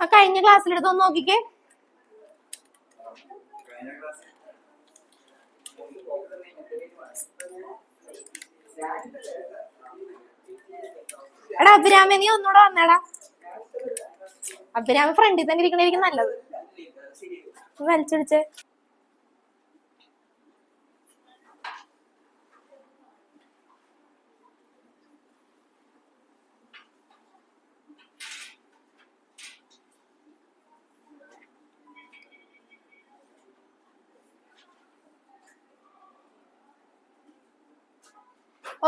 ആ കഴിഞ്ഞ ക്ലാസ്സിലെടുത്തൊന്ന് നോക്കിക്കേ. എടാ അഭിരാമ, നീ ഒന്നുകൂടെ വന്നേടാ. അഭിരാമ ഫ്രണ്ടിൽ തന്നെ ഇരിക്കണായിരിക്കും നല്ലത്. വലിച്ചടിച്ചേ.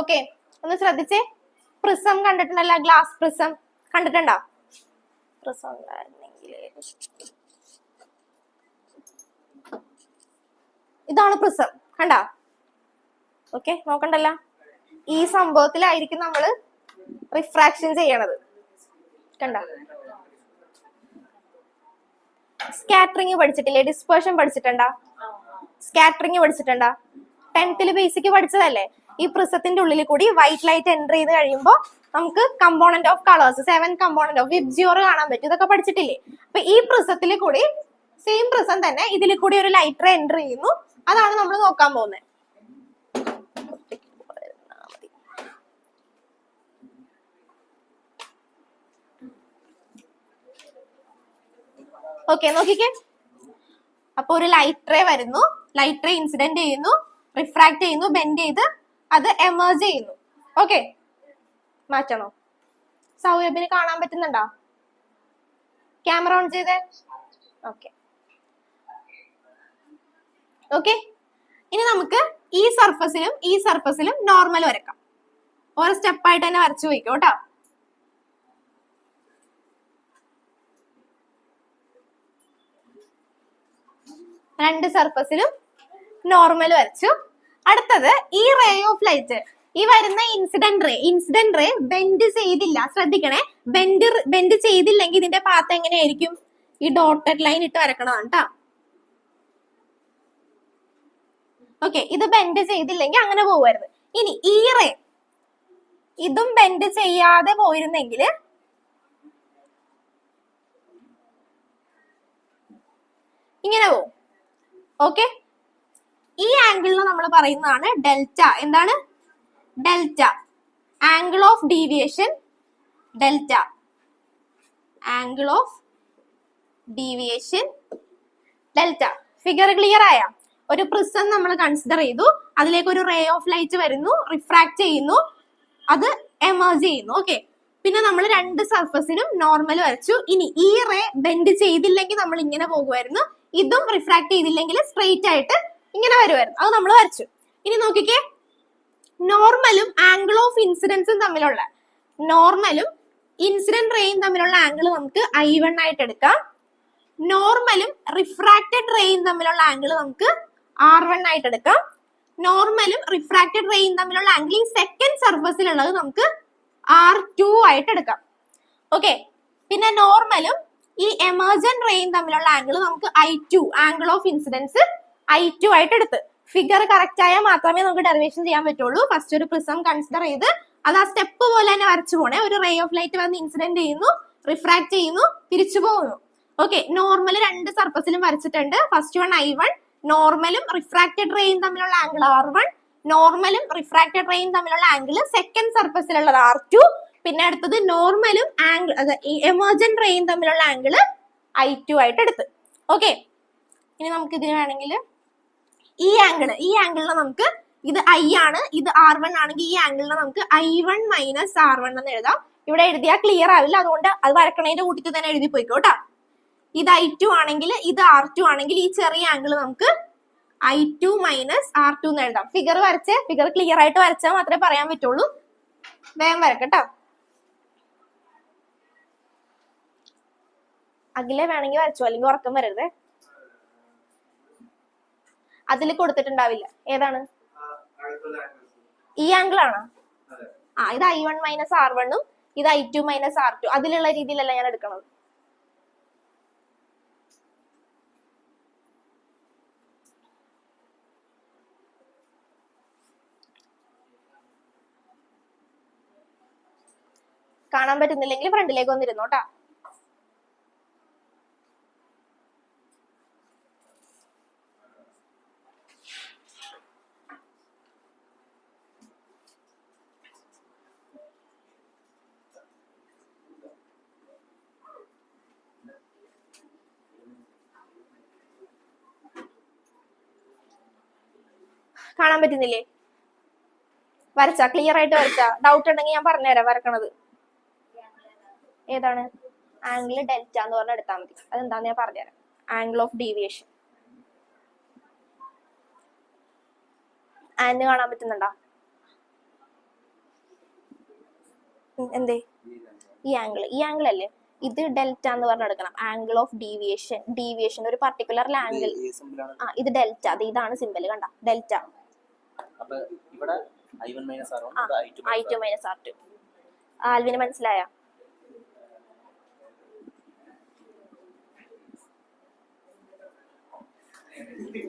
ഓക്കെ, ഒന്ന് ശ്രദ്ധിച്ചേ. പ്രിസം കണ്ടിട്ടുണ്ടല്ലോ, ഗ്ലാസ് പ്രിസം കണ്ടിട്ടുണ്ടോ? പ്രിസം ഇതാണ് പ്രിസം, കണ്ടോ? ഓക്കെ, നോക്കണ്ടല്ലോ. ഈ സംഭവത്തിലായിരിക്കും നമ്മള് റിഫ്രാക്ഷൻ ചെയ്യണത്, കണ്ടോ? സ്കാറ്ററിങ് പഠിച്ചിട്ടില്ലേ? ഡിസ്പേർഷൻ പഠിച്ചിട്ടുണ്ടാ? സ്കാറ്ററിങ് പഠിച്ചിട്ടുണ്ടാ? 10th ബേസിക് പഠിച്ചതല്ലേ? ഈ പ്രിസത്തിന്റെ ഉള്ളിൽ കൂടി വൈറ്റ് ലൈറ്റ് എൻ്റർ ചെയ്ത് കഴിയുമ്പോൾ നമുക്ക് component of colours, 7 component of VIBGYOR കാണാൻ പറ്റും. ഇതൊക്കെ പഠിച്ചിട്ടില്ലേ? അപ്പൊ ഈ പ്രിസത്തിൽ കൂടി സെയിം പ്രിസം തന്നെ ഇതിൽ കൂടി ഒരു ലൈറ്റ് റേ എൻ്റർ ചെയ്യുന്നു. അതാണ് നമ്മൾ നോക്കാൻ പോകുന്നത്. ഓക്കെ, നോക്കിക്കേ. അപ്പൊ ഒരു ലൈറ്റ് റേ വരുന്നു, ലൈറ്റ് റേ ഇൻസിഡന്റ് ചെയ്യുന്നു, റിഫ്രാക്ട് ചെയ്യുന്നു, ബെൻഡ് ചെയ്ത് അത് എമേർജ് ചെയ്യുന്നു. ഓക്കെ, മാറ്റണോ? സൗരഭിന് കാണാൻ പറ്റുന്നുണ്ടോ? ക്യാമറ ഓൺ ചെയ്തേ. ഓക്കെ ഓക്കെ, ഇനി നമുക്ക് ഈ സർഫസിലും നോർമൽ വരക്കാം. ഓരോ സ്റ്റെപ്പായിട്ട് തന്നെ വരച്ചു പോയിക്കോ കേട്ടോ. രണ്ട് സർഫസിലും നോർമൽ വരച്ചു. അടുത്തത് ഈ റേ ഓഫ് ലൈറ്റ്, ഈ വരുന്ന ഇൻസിഡന്റ് റേ ബെൻഡ് ചെയ്തില്ല. ശ്രദ്ധിക്കണേ, ബെൻഡ് ചെയ്തില്ലെങ്കിൽ ഇതിന്റെ പാത്ത് എങ്ങനെയായിരിക്കും? ഈ ഡോട്ടഡ് ലൈൻ ഇട്ട് വരക്കണതാണ് കേട്ടോ. ഓക്കെ, ഇത് ബെൻഡ് ചെയ്തില്ലെങ്കിൽ അങ്ങനെ പോവായിരുന്നു. ഇനി ഈ റേ ഇതും ബെൻഡ് ചെയ്യാതെ പോയിരുന്നെങ്കിൽ ഇങ്ങനെ പോവും. ഓക്കെ, ഈ ആംഗിളിന് നമ്മൾ പറയുന്നതാണ് ഡെൽറ്റ. എന്താണ്? Delta. Angle of deviation delta. Angle of deviation delta. Figure clear ആയ? ഒരു പ്രിസം നമ്മൾ കൺസിഡർ ചെയ്തു, അതിലേക്ക് ഒരു റേ ഓഫ് ലൈറ്റ് വരുന്നു, റിഫ്രാക്ട് ചെയ്യുന്നു, അത് എമേർജ് ചെയ്യുന്നു. ഓക്കെ, പിന്നെ നമ്മൾ രണ്ട് സർഫസിനും നോർമൽ വരച്ചു. ഇനി ഈ റേ ബെൻഡ് ചെയ്തില്ലെങ്കിൽ നമ്മൾ ഇങ്ങനെ പോകുമായിരുന്നു, ഇതും റിഫ്രാക്ട് ചെയ്തില്ലെങ്കിൽ സ്ട്രെയിറ്റ് ആയിട്ട് ഇങ്ങനെ വരുമായിരുന്നു. അത് നമ്മൾ വരച്ചു. ഇനി നോക്കിക്കേ, നോർമലും ആംഗിൾ ഓഫ് ഇൻസിഡൻസും തമ്മിലുള്ള, നോർമലും ഇൻസിഡന്റ് റേയും തമ്മിലുള്ള ആംഗിൾ നമുക്ക് I1 ആയിട്ട് എടുക്കാം. നോർമലും റിഫ്രാക്റ്റഡ് റേയും തമ്മിലുള്ള ആംഗിൾ നമുക്ക് R1 ആയിട്ട് എടുക്കാം. നോർമലും റിഫ്രാക്റ്റഡ് റേയും തമ്മിലുള്ള ആംഗിൾ ഈ സെക്കൻഡ് സർഫസിലുള്ളത് നമുക്ക് R2 ആയിട്ട് എടുക്കാം. ഓക്കെ, പിന്നെ നോർമലും ഈ എമർജന്റ് റേയും തമ്മിലുള്ള ആംഗിൾ നമുക്ക് I2, angle of incidents I2 ആയിട്ട് എടുത്ത്. ഫിഗർ കറക്റ്റ് ആയാൽ മാത്രമേ നമുക്ക് ഡെറിവേഷൻ ചെയ്യാൻ പറ്റുള്ളൂ. ഫസ്റ്റ് ഒരു പ്രിസം കൺസിഡർ ചെയ്ത് അത് ആ സ്റ്റെപ്പ് പോലെ തന്നെ വരച്ചു പോണേ. ഒരു റേ ഓഫ് ലൈറ്റ് വന്ന് ഇൻസിഡന്റ് ചെയ്യുന്നു, റിഫ്രാക്ട് ചെയ്യുന്നു, തിരിച്ചു പോകുന്നു. ഓക്കെ, നോർമൽ രണ്ട് സർഫസിലും വരച്ചിട്ടുണ്ട്. ഫസ്റ്റ് വൺ I1, നോർമലും റിഫ്രാക്റ്റഡ് റേയും തമ്മിലുള്ള ആംഗിൾ R1, നോർമലും റിഫ്രാക്റ്റഡ് റേയും തമ്മിലുള്ള ആംഗിൾ സെക്കൻഡ് സർഫസിലുള്ളത് R2, പിന്നെ അടുത്തത് നോർമലും എമർജന്റ് റേയും തമ്മിലുള്ള ആംഗിൾ I2 ആയിട്ട് എടുത്ത്. ഓക്കെ, ഇനി നമുക്ക് ഇതിന് വേണമെങ്കിൽ ഈ ആംഗിളിനെ നമുക്ക്, ഇത് I ആണ്, ഇത് R1 ആണെങ്കിൽ ഈ ആംഗിളിനെ നമുക്ക് I1 - R1 എന്ന് എഴുതാം. ഇവിടെ എഴുതിയാൽ ക്ലിയർ ആവില്ല, അതുകൊണ്ട് അത് വരക്കണേന്റെ കൂട്ടത്തിൽ തന്നെ എഴുതി പോയിക്കോ കേട്ടോ. ഇത് I2 ആണെങ്കിൽ ഇത് R2 ആണെങ്കിൽ ഈ ചെറിയ ആംഗിൾ നമുക്ക് I2 മൈനസ് R2 എന്ന് എഴുതാം. ഫിഗർ വരച്ച് ഫിഗർ ക്ലിയർ ആയിട്ട് വരച്ചാൽ മാത്രമേ പറയാൻ പറ്റുള്ളൂ. വേഗം വരക്കട്ടോ. അഖിലെ വേണമെങ്കിൽ വരച്ചോ, അല്ലെങ്കിൽ ഉറക്കം വരരുത്. അതിൽ കൊടുത്തിട്ടുണ്ടാവില്ല. ഏതാണ്? ഈ ആംഗിൾ ആണോ? ഇത് I1 മൈനസ് R1 ഉം ഇത് I2 മൈനസ് R2. അതിലുള്ള രീതിയിലല്ല ഞാൻ എടുക്കണത്. കാണാൻ പറ്റുന്നില്ലെങ്കിൽ ഫ്രണ്ടിലേക്ക് വന്നിരുന്നോട്ടാ. കാണാൻ പറ്റുന്നില്ലേ? വരച്ചാ ക്ലിയർ ആയിട്ട് വരച്ചാ? ഡൗട്ട് ഉണ്ടെങ്കിൽ ഞാൻ പറഞ്ഞുതരാം വരക്കണത്. ഏതാണ്? ആംഗിൾ ഡെൽറ്റ എന്ന് പറഞ്ഞ എടുത്താൽ മതി. അതെന്താന്ന് ഞാൻ പറഞ്ഞുതരാം. Angle of deviation. ആൻഡ് കാണാൻ പറ്റുന്നുണ്ടോ? എന്തേ? ഈ ആംഗിൾ അല്ലേ ഇത്? ഡെൽറ്റ എന്ന് പറഞ്ഞ എടുക്കണം. ആംഗിൾ ഓഫ് ഡീവിയേഷൻ ഒരു പർട്ടിക്കുലർ ആംഗിൾ. ഇത് ഡെൽറ്റ. ഇതാണ് സിമ്പൽ, കണ്ട? ഡെൽറ്റ. I2 minus R2. ആൽവിന് മനസ്സിലായ?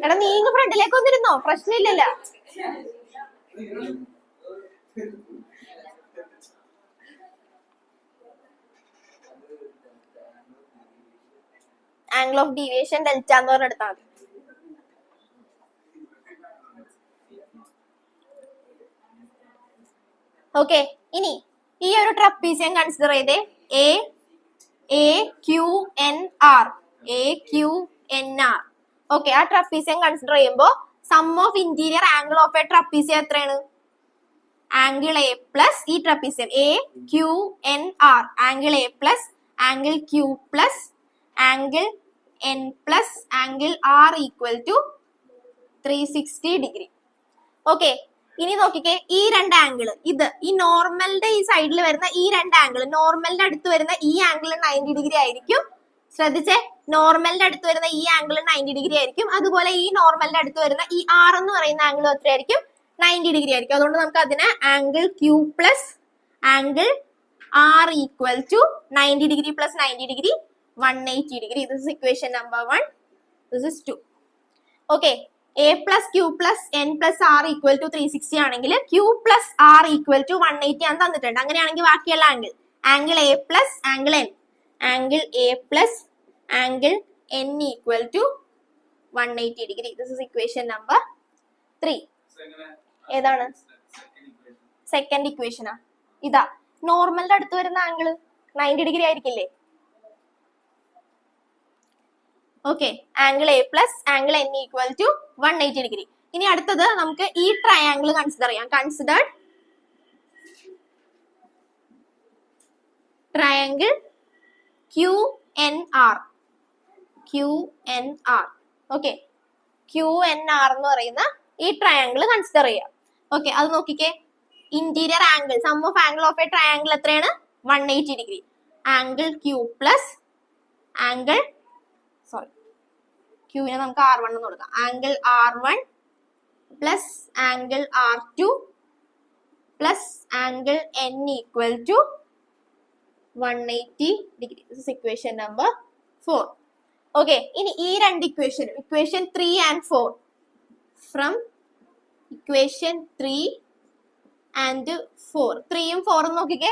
എടാ നീ ഇങ്ങ് ഫ്രണ്ടിലേക്ക് വന്നിരുന്നോ? പ്രശ്നമില്ലല്ലോ. ആംഗിൾ ഓഫ് ഡീവിയേഷൻ ഡെൽറ്റ എന്ന് പറഞ്ഞ എടുത്താൽ മതി. ഓക്കെ, ഇനി ഈ ഒരു ട്രപ്പീസിയം കൺസിഡർ ചെയ്തേ. AQNR. ഓക്കെ, ആ ട്രപ്പീസിയം കൺസിഡർ ചെയ്യുമ്പോ sum of interior angle of a trapezium എത്രയാണ്? ആംഗിൾ A പ്ലസ് ഈ trapezium AQNR. Angle A plus angle Q plus angle N plus angle R equal to 360 degree. Okay, ഇനി നോക്കിക്കേ, ഈ രണ്ട് angle, ഇത് ഈ നോർമലിന്റെ ഈ സൈഡിൽ വരുന്ന ഈ രണ്ട് ആംഗിൾ, നോർമലിന്റെ അടുത്ത് വരുന്ന ഈ ആംഗിൾ 90 ഡിഗ്രി ആയിരിക്കും. ശ്രദ്ധിച്ചേ, നോർമലിന്റെ അടുത്ത് വരുന്ന ഈ ആംഗിൾ 90 ഡിഗ്രി ആയിരിക്കും. അതുപോലെ ഈ നോർമലിന്റെ അടുത്ത് വരുന്ന ഈ R എന്ന് പറയുന്ന ആംഗിൾ എത്രയായിരിക്കും? 90 ഡിഗ്രി ആയിരിക്കും. അതുകൊണ്ട് നമുക്ക് അതിനെ angle Q plus angle R equal to 90 degree plus 90 degree 180 degree. This is equation number 1. This is 2. Okay, A plus Q plus N plus R equal to 360 ആണെങ്കിൽ Q plus R equal to 180 ആണ് തന്നിട്ടുണ്ട്. അങ്ങനെയാണെങ്കിൽ ബാക്കിയുള്ള angle A plus angle N, angle A plus angle N equal to 180 degree. This is equation number 3. ഏതാണ്? Second ഇക്വേഷനാ. ഇതാ നോർമലിന്റെ അടുത്ത് വരുന്ന ആംഗിൾ 90 ഡിഗ്രി ആയിരിക്കില്ലേ? Okay, angle A plus angle N equal to 180 degree. ഇനി അടുത്തത് നമുക്ക് ഈ ട്രയാംഗിൾ കൺസിഡർ ചെയ്യാം. Considered triangle QNR. Okay, QNR എന്ന് പറയുന്ന ഈ ട്രയാംഗിൾ കൺസിഡർ ചെയ്യാം. ഓക്കെ, അത് നോക്കിക്കേ. Interior angle, sum of angle of a triangle എത്രയാണ്? 180 degree. Angle Q plus angle, Qനെ നമുക്ക് R1 എന്ന് കൊടുക്കാം. Angle R1 plus angle R2 plus angle N equal to 180 degree. This is equation number 4. Okay, ഇനി ഈ രണ്ട് ഇക്വേഷനും, equation 3 and 4, from equation 3 and 4, 3 ഉം 4 ഉം നോക്കിക്കേ.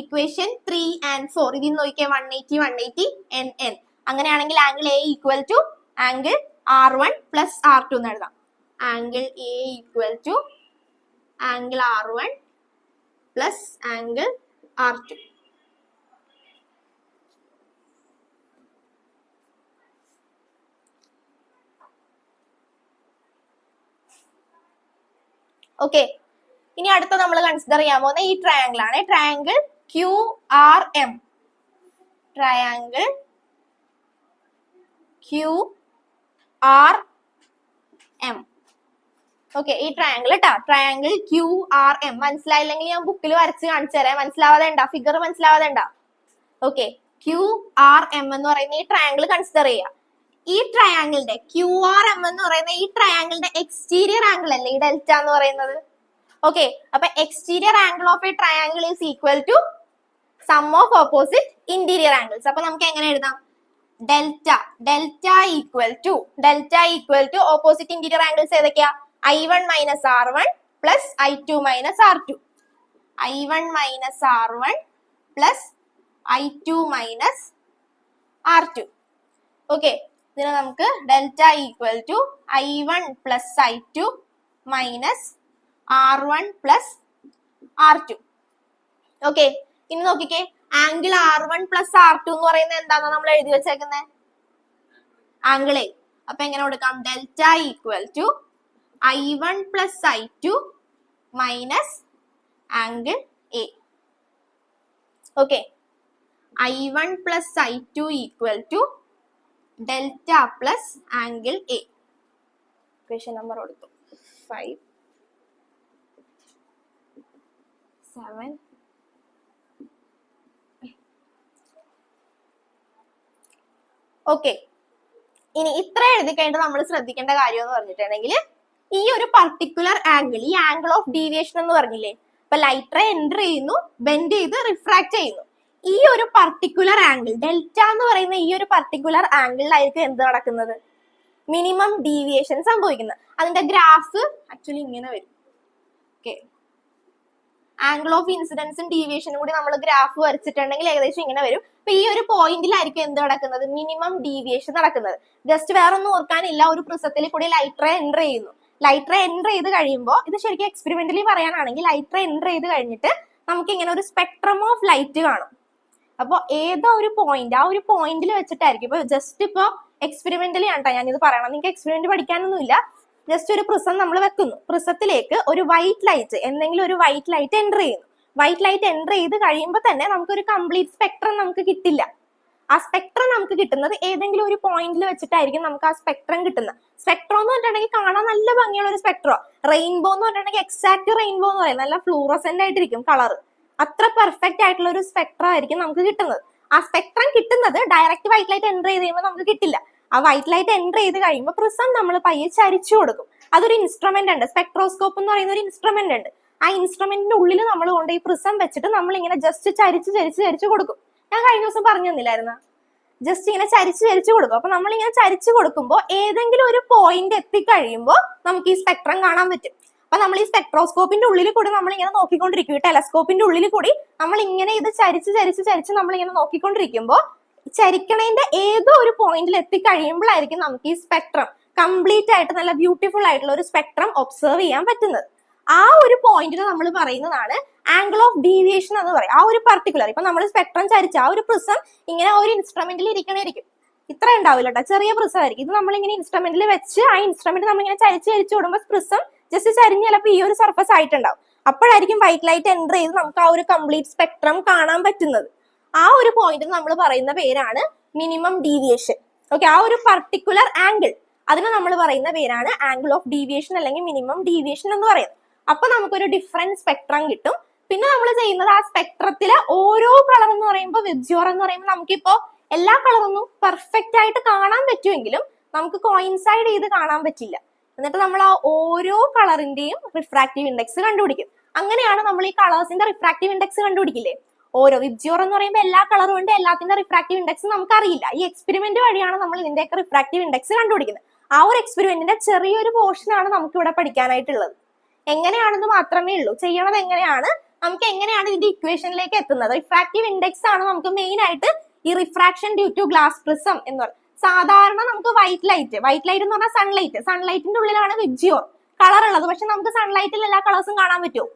ഇക്വേഷൻ 3 and 4 ഇതിൽ നോക്കിക്കേ. 180 N. അങ്ങനെയാണെങ്കിൽ angle A equal to angle R1 plus R2 എന്ന് എഴുതാം. Angle A equal to angle R1 plus angle R2. Okay, ഇനി അടുത്ത നമ്മൾ കൺസിഡർ ചെയ്യാൻ പോകുന്ന ഈ ട്രയാംഗിൾ ആണ്. Triangle QRM, triangle QRM. Okay, ഈ ട്രയാങ്കിൾ കേട്ടാ, ട്രയാങ്കിൾ QRM. മനസ്സിലായില്ലെങ്കിൽ ഞാൻ ബുക്കിൽ വരച്ച് കാണിച്ചു തരാം. മനസ്സിലാവാതെ ഉണ്ടാ, ഫിഗർ മനസ്സിലാവാതെ ഉണ്ടാ. ഓക്കെ, QRM എന്ന് പറയുന്ന ഈ ട്രയാങ്കിൾ കൺസിഡർ ചെയ്യുക. ഈ ട്രയാങ്കിളിന്റെ QRM എന്ന് പറയുന്ന ഈ ട്രയാങ്കിളിന്റെ എക്സ്റ്റീരിയർ ആംഗിൾ അല്ലേ ഈ ഡെൽറ്റ എന്ന് പറയുന്നത്. ഓക്കെ, അപ്പൊ exterior angle of a triangle is equal to sum of opposite interior angles. അപ്പൊ നമുക്ക് എങ്ങനെ എഴുതാം? Delta equal to opposite interior angles ഏതൊക്കെയാ? I1 minus R1 plus I2 minus R2. I1 minus R1 plus I2 minus R2. Okay, ഇതിന് നമുക്ക് delta equal to I1 plus I2 minus R1 plus R2. Okay, ഇനി നോക്കിക്കേ, angle R1 plus R2 എന്ന് പറയുന്നത് എന്താണെന്ന് നമ്മൾ എഴുതി വെച്ചേക്കുന്നത്? Angle A. അപ്പൊ എങ്ങനെ കൊടുക്കാം? Delta equal to I1 plus I2 minus angle A. Okay. I1 plus I2 equal to delta plus angle A. Question number 5, 7. Okay. ഇനി ഇത്ര എഴുതി കഴിഞ്ഞിട്ട് നമ്മൾ ശ്രദ്ധിക്കേണ്ട കാര്യം എന്ന് പറഞ്ഞിട്ടുണ്ടെങ്കിൽ ഈ ഒരു പർട്ടിക്കുലർ ആംഗിൾ, ഈ ആംഗിൾ ഓഫ് ഡീവിയേഷൻ എന്ന് പറഞ്ഞില്ലേ, ഇപ്പൊ ലൈറ്റ് റേ എൻ്റർ ചെയ്യുന്നു, ബെൻഡ് ചെയ്ത് റിഫ്രാക്ട് ചെയ്യുന്നു. ഈ ഒരു പർട്ടിക്കുലർ ആംഗിൾ ഡെൽറ്റ എന്ന് പറയുന്ന ഈ ഒരു പർട്ടിക്കുലർ ആംഗിളിലായിരിക്കും എന്ത് നടക്കുന്നത്? മിനിമം ഡീവിയേഷൻ സംഭവിക്കുന്നത്. അതിന്റെ ഗ്രാഫ് ആക്ച്വലി ഇങ്ങനെ വരും. ഓക്കെ, ആംഗിൾ ഓഫ് ഇൻസിഡൻസും ഡീവിയേഷനും കൂടി നമ്മൾ ഗ്രാഫ് വരച്ചിട്ടുണ്ടെങ്കിൽ ഏകദേശം ഇങ്ങനെ വരും. അപ്പൊ ഈ ഒരു പോയിന്റിലായിരിക്കും എന്ത് നടക്കുന്നത്? മിനിമം ഡീവിയേഷൻ നടക്കുന്നത്. ജസ്റ്റ് വേറെ ഒന്നും ഓർക്കാനില്ല, ഒരു പ്രിസത്തിൽ കൂടി ലൈറ്റ് റേ എൻ്റർ ചെയ്യുന്നു. ലൈറ്റ് റേ എൻ്റർ ചെയ്ത് കഴിയുമ്പോൾ, ഇത് ശരിക്കും എക്സ്പെരിമെന്റലി പറയാനാണെങ്കിൽ ലൈറ്റ് റേ എൻ്റർ ചെയ്ത് കഴിഞ്ഞിട്ട് നമുക്ക് ഇങ്ങനെ ഒരു സ്പെക്ട്രം ഓഫ് ലൈറ്റ് കാണും. അപ്പോൾ ഏതോ ഒരു പോയിന്റ്, ആ ഒരു പോയിന്റിൽ വെച്ചിട്ടായിരിക്കും. ഇപ്പൊ ജസ്റ്റ് ഇപ്പൊ എക്സ്പെരിമെന്റലി ആണ്ട്ടാ ഞാനിത് പറയണം, നിങ്ങൾക്ക് എക്സ്പെരിമെന്റ് പഠിക്കാനൊന്നുമില്ല. ജസ്റ്റ് ഒരു പ്രിസം നമ്മൾ വെക്കുന്നു, പ്രിസത്തിലേക്ക് ഒരു വൈറ്റ് ലൈറ്റ്, എന്തെങ്കിലും ഒരു വൈറ്റ് ലൈറ്റ് എൻ്റർ ചെയ്യുന്നു. വൈറ്റ് ലൈറ്റ് എൻ്റർ ചെയ്ത് കഴിയുമ്പോൾ തന്നെ നമുക്കൊരു കംപ്ലീറ്റ് സ്പെക്ട്രം നമുക്ക് കിട്ടില്ല. ആ സ്പെക്ട്രം നമുക്ക് കിട്ടുന്നത് ഏതെങ്കിലും ഒരു പോയിന്റിൽ വെച്ചിട്ടായിരിക്കും നമുക്ക് ആ സ്പെക്ട്രം കിട്ടുന്നത്. സ്പെക്ട്രം എന്ന് പറഞ്ഞിട്ടുണ്ടെങ്കിൽ കാണാൻ നല്ല ഭംഗിയുള്ള ഒരു സ്പെക്ട്രോ. റെയിൻബോ എന്ന് പറഞ്ഞിട്ടുണ്ടെങ്കിൽ എക്സാക്ട് റെയിൻബോ എന്ന് പറയും, നല്ല ഫ്ലൂറസെന്റ് ആയിട്ടിരിക്കും കളർ. അത്ര പെർഫെക്റ്റ് ആയിട്ടുള്ള ഒരു സ്പെക്ട്രം ആയിരിക്കും നമുക്ക് കിട്ടുന്നത്. ആ സ്പെക്ട്രം കിട്ടുന്നത് ഡയറക്റ്റ് വൈറ്റ് ലൈറ്റ് എൻ്റർ ചെയ്ത് കഴിയുമ്പോൾ നമുക്ക് കിട്ടില്ല. ആ വൈറ്റ് ലൈറ്റ് എൻ്റർ ചെയ്ത് കഴിയുമ്പോൾ പ്രിസം നമ്മൾ പയ്യെ ചരിച്ചു കൊടുക്കും. അതൊരു ഇൻസ്ട്രുമെന്റ് ഉണ്ട്, സ്പെക്ട്രോസ്കോപ്പ് എന്ന് പറയുന്ന ഒരു ഇൻസ്ട്രുമെന്റ് ഉണ്ട്. ആ ഇൻസ്ട്രുമെന്റിന്റെ ഉള്ളിൽ നമ്മൾ കൊണ്ട് ഈ പ്രിസം വെച്ചിട്ട് നമ്മൾ ഇങ്ങനെ ജസ്റ്റ് ചരിച്ചു കൊടുക്കും. ഞാൻ കഴിഞ്ഞ ദിവസം പറഞ്ഞു തന്നില്ലായിരുന്ന? ജസ്റ്റ് ഇങ്ങനെ ചരിച്ചു കൊടുക്കും. അപ്പൊ നമ്മൾ ഇങ്ങനെ ചരിച്ചു കൊടുക്കുമ്പോൾ ഏതെങ്കിലും ഒരു പോയിന്റ് എത്തിക്കഴിയുമ്പോൾ നമുക്ക് ഈ സ്പെക്ട്രം കാണാൻ പറ്റും. അപ്പൊ നമ്മൾ ഈ സ്പെക്ട്രോസ്കോപ്പിന്റെ ഉള്ളിൽ കൂടി നമ്മൾ ഇങ്ങനെ നോക്കിക്കൊണ്ടിരിക്കും. ടെലസ്കോപ്പിന്റെ ഉള്ളിൽ കൂടി നമ്മൾ ഇങ്ങനെ ഇത് ചരിച്ച് നമ്മൾ ഇങ്ങനെ നോക്കിക്കൊണ്ടിരിക്കുമ്പോൾ ചരിക്കണേന്റെ ഏതോ ഒരു പോയിന്റിൽ എത്തിക്കഴിയുമ്പോഴായിരിക്കും നമുക്ക് ഈ സ്പെക്ട്രം കംപ്ലീറ്റ് ആയിട്ട് നല്ല ബ്യൂട്ടിഫുൾ ആയിട്ടുള്ള ഒരു സ്പെക്ട്രം ഒബ്സർവ് ചെയ്യാൻ പറ്റുന്നത്. ആ ഒരു പോയിന്റിന് നമ്മൾ പറയുന്നതാണ് ആംഗിൾ ഓഫ് ഡീവിയേഷൻ എന്ന് പറയും. ആ ഒരു പർട്ടിക്കുലർ, ഇപ്പൊ നമ്മൾ സ്പെക്ട്രം ചരിച്ച ആ ഒരു പ്രിസം ഇങ്ങനെ ഒരു ഇൻസ്ട്രുമെന്റിൽ ഇരിക്കണായിരിക്കും. ഇത്ര ഉണ്ടാവില്ല കേട്ടോ, ചെറിയ പ്രിസം ആയിരിക്കും. ഇത് നമ്മളിങ്ങനെ ഇൻസ്ട്രുമെന്റിൽ വെച്ച് ആ ഇൻസ്ട്രുമെന്റ് നമ്മളിങ്ങനെ ചരിച്ചു വിടുമ്പോൾ പ്രിസം ജസ്റ്റ് ചരിഞ്ഞ് ചിലപ്പോൾ ഈ ഒരു സർഫസ് ആയിട്ടുണ്ടാവും. അപ്പോഴായിരിക്കും വൈറ്റ് ലൈറ്റ് എൻ്റർ ചെയ്ത് നമുക്ക് ആ ഒരു കംപ്ലീറ്റ് സ്പെക്ട്രം കാണാൻ പറ്റുന്നത്. ആ ഒരു പോയിന്റിന് നമ്മൾ പറയുന്ന പേരാണ് മിനിമം ഡീവിയേഷൻ. ഓക്കെ, ആ ഒരു പർട്ടിക്കുലർ ആംഗിൾ, അതിന് നമ്മൾ പറയുന്ന പേരാണ് ആംഗിൾ ഓഫ് ഡീവിയേഷൻ അല്ലെങ്കിൽ മിനിമം ഡീവിയേഷൻ എന്ന് പറയുന്നത്. അപ്പൊ നമുക്കൊരു ഡിഫറെന്റ് സ്പെക്ട്രം കിട്ടും. പിന്നെ നമ്മൾ ചെയ്യുന്നത് ആ സ്പെക്ട്രത്തിലെ ഓരോ കളർ എന്ന് പറയുമ്പോൾ വിബ്ജിയോർ എന്ന് പറയുമ്പോൾ നമുക്കിപ്പോ എല്ലാ കളറൊന്നും പെർഫെക്റ്റ് ആയിട്ട് കാണാൻ പറ്റുമെങ്കിലും നമുക്ക് കോയിൻസൈഡ് ചെയ്ത് കാണാൻ പറ്റില്ല. എന്നിട്ട് നമ്മൾ ആ ഓരോ കളറിന്റെയും റിഫ്രാക്റ്റീവ് ഇൻഡെക്സ് കണ്ടുപിടിക്കും. അങ്ങനെയാണ് നമ്മൾ ഈ കളേഴ്സിന്റെ റിഫ്രാക്റ്റീവ് ഇൻഡെക്സ് കണ്ടുപിടിക്കില്ലേ. ഓരോ വിബ്ജിയോർ എന്ന് പറയുമ്പോൾ എല്ലാ കളറും ഉണ്ട്, എല്ലാത്തിന്റെ റിഫ്രാക്റ്റീവ് ഇൻഡെക്സ് നമുക്കറിയില്ല. ഈ എക്സ്പെരിമെന്റ് വഴിയാണ് നമ്മൾ ഇതിന്റെയൊക്കെ റിഫ്രാക്റ്റീവ് ഇൻഡെക്സ് കണ്ടുപിടിക്കുന്നത്. ആ ഒരു എക്സ്പെരിമെന്റിന്റെ ചെറിയൊരു പോർഷനാണ് നമുക്ക് ഇവിടെ പഠിക്കാനായിട്ടുള്ളത്. എങ്ങനെയാണെന്ന് മാത്രമേ ഉള്ളൂ. ചെയ്യണത് എങ്ങനെയാണ്, നമുക്ക് എങ്ങനെയാണ് ഇതിന്റെ ഇക്വേഷനിലേക്ക് എത്തുന്നത്. റിഫ്രാക്റ്റീവ് ഇൻഡെക്സ് ആണ് നമുക്ക് മെയിൻ ആയിട്ട് ഈ refraction due to glass prism എന്ന് പറയുന്നത്. സാധാരണ നമുക്ക് വൈറ്റ് ലൈറ്റ് എന്ന് പറഞ്ഞാൽ സൺലൈറ്റിന്റെ ഉള്ളിലാണ് വിബ്ജിയോർ കളർ ഉള്ളത്. പക്ഷെ നമുക്ക് സൺലൈറ്റിൽ എല്ലാ കളേഴ്സും കാണാൻ പറ്റുമോ?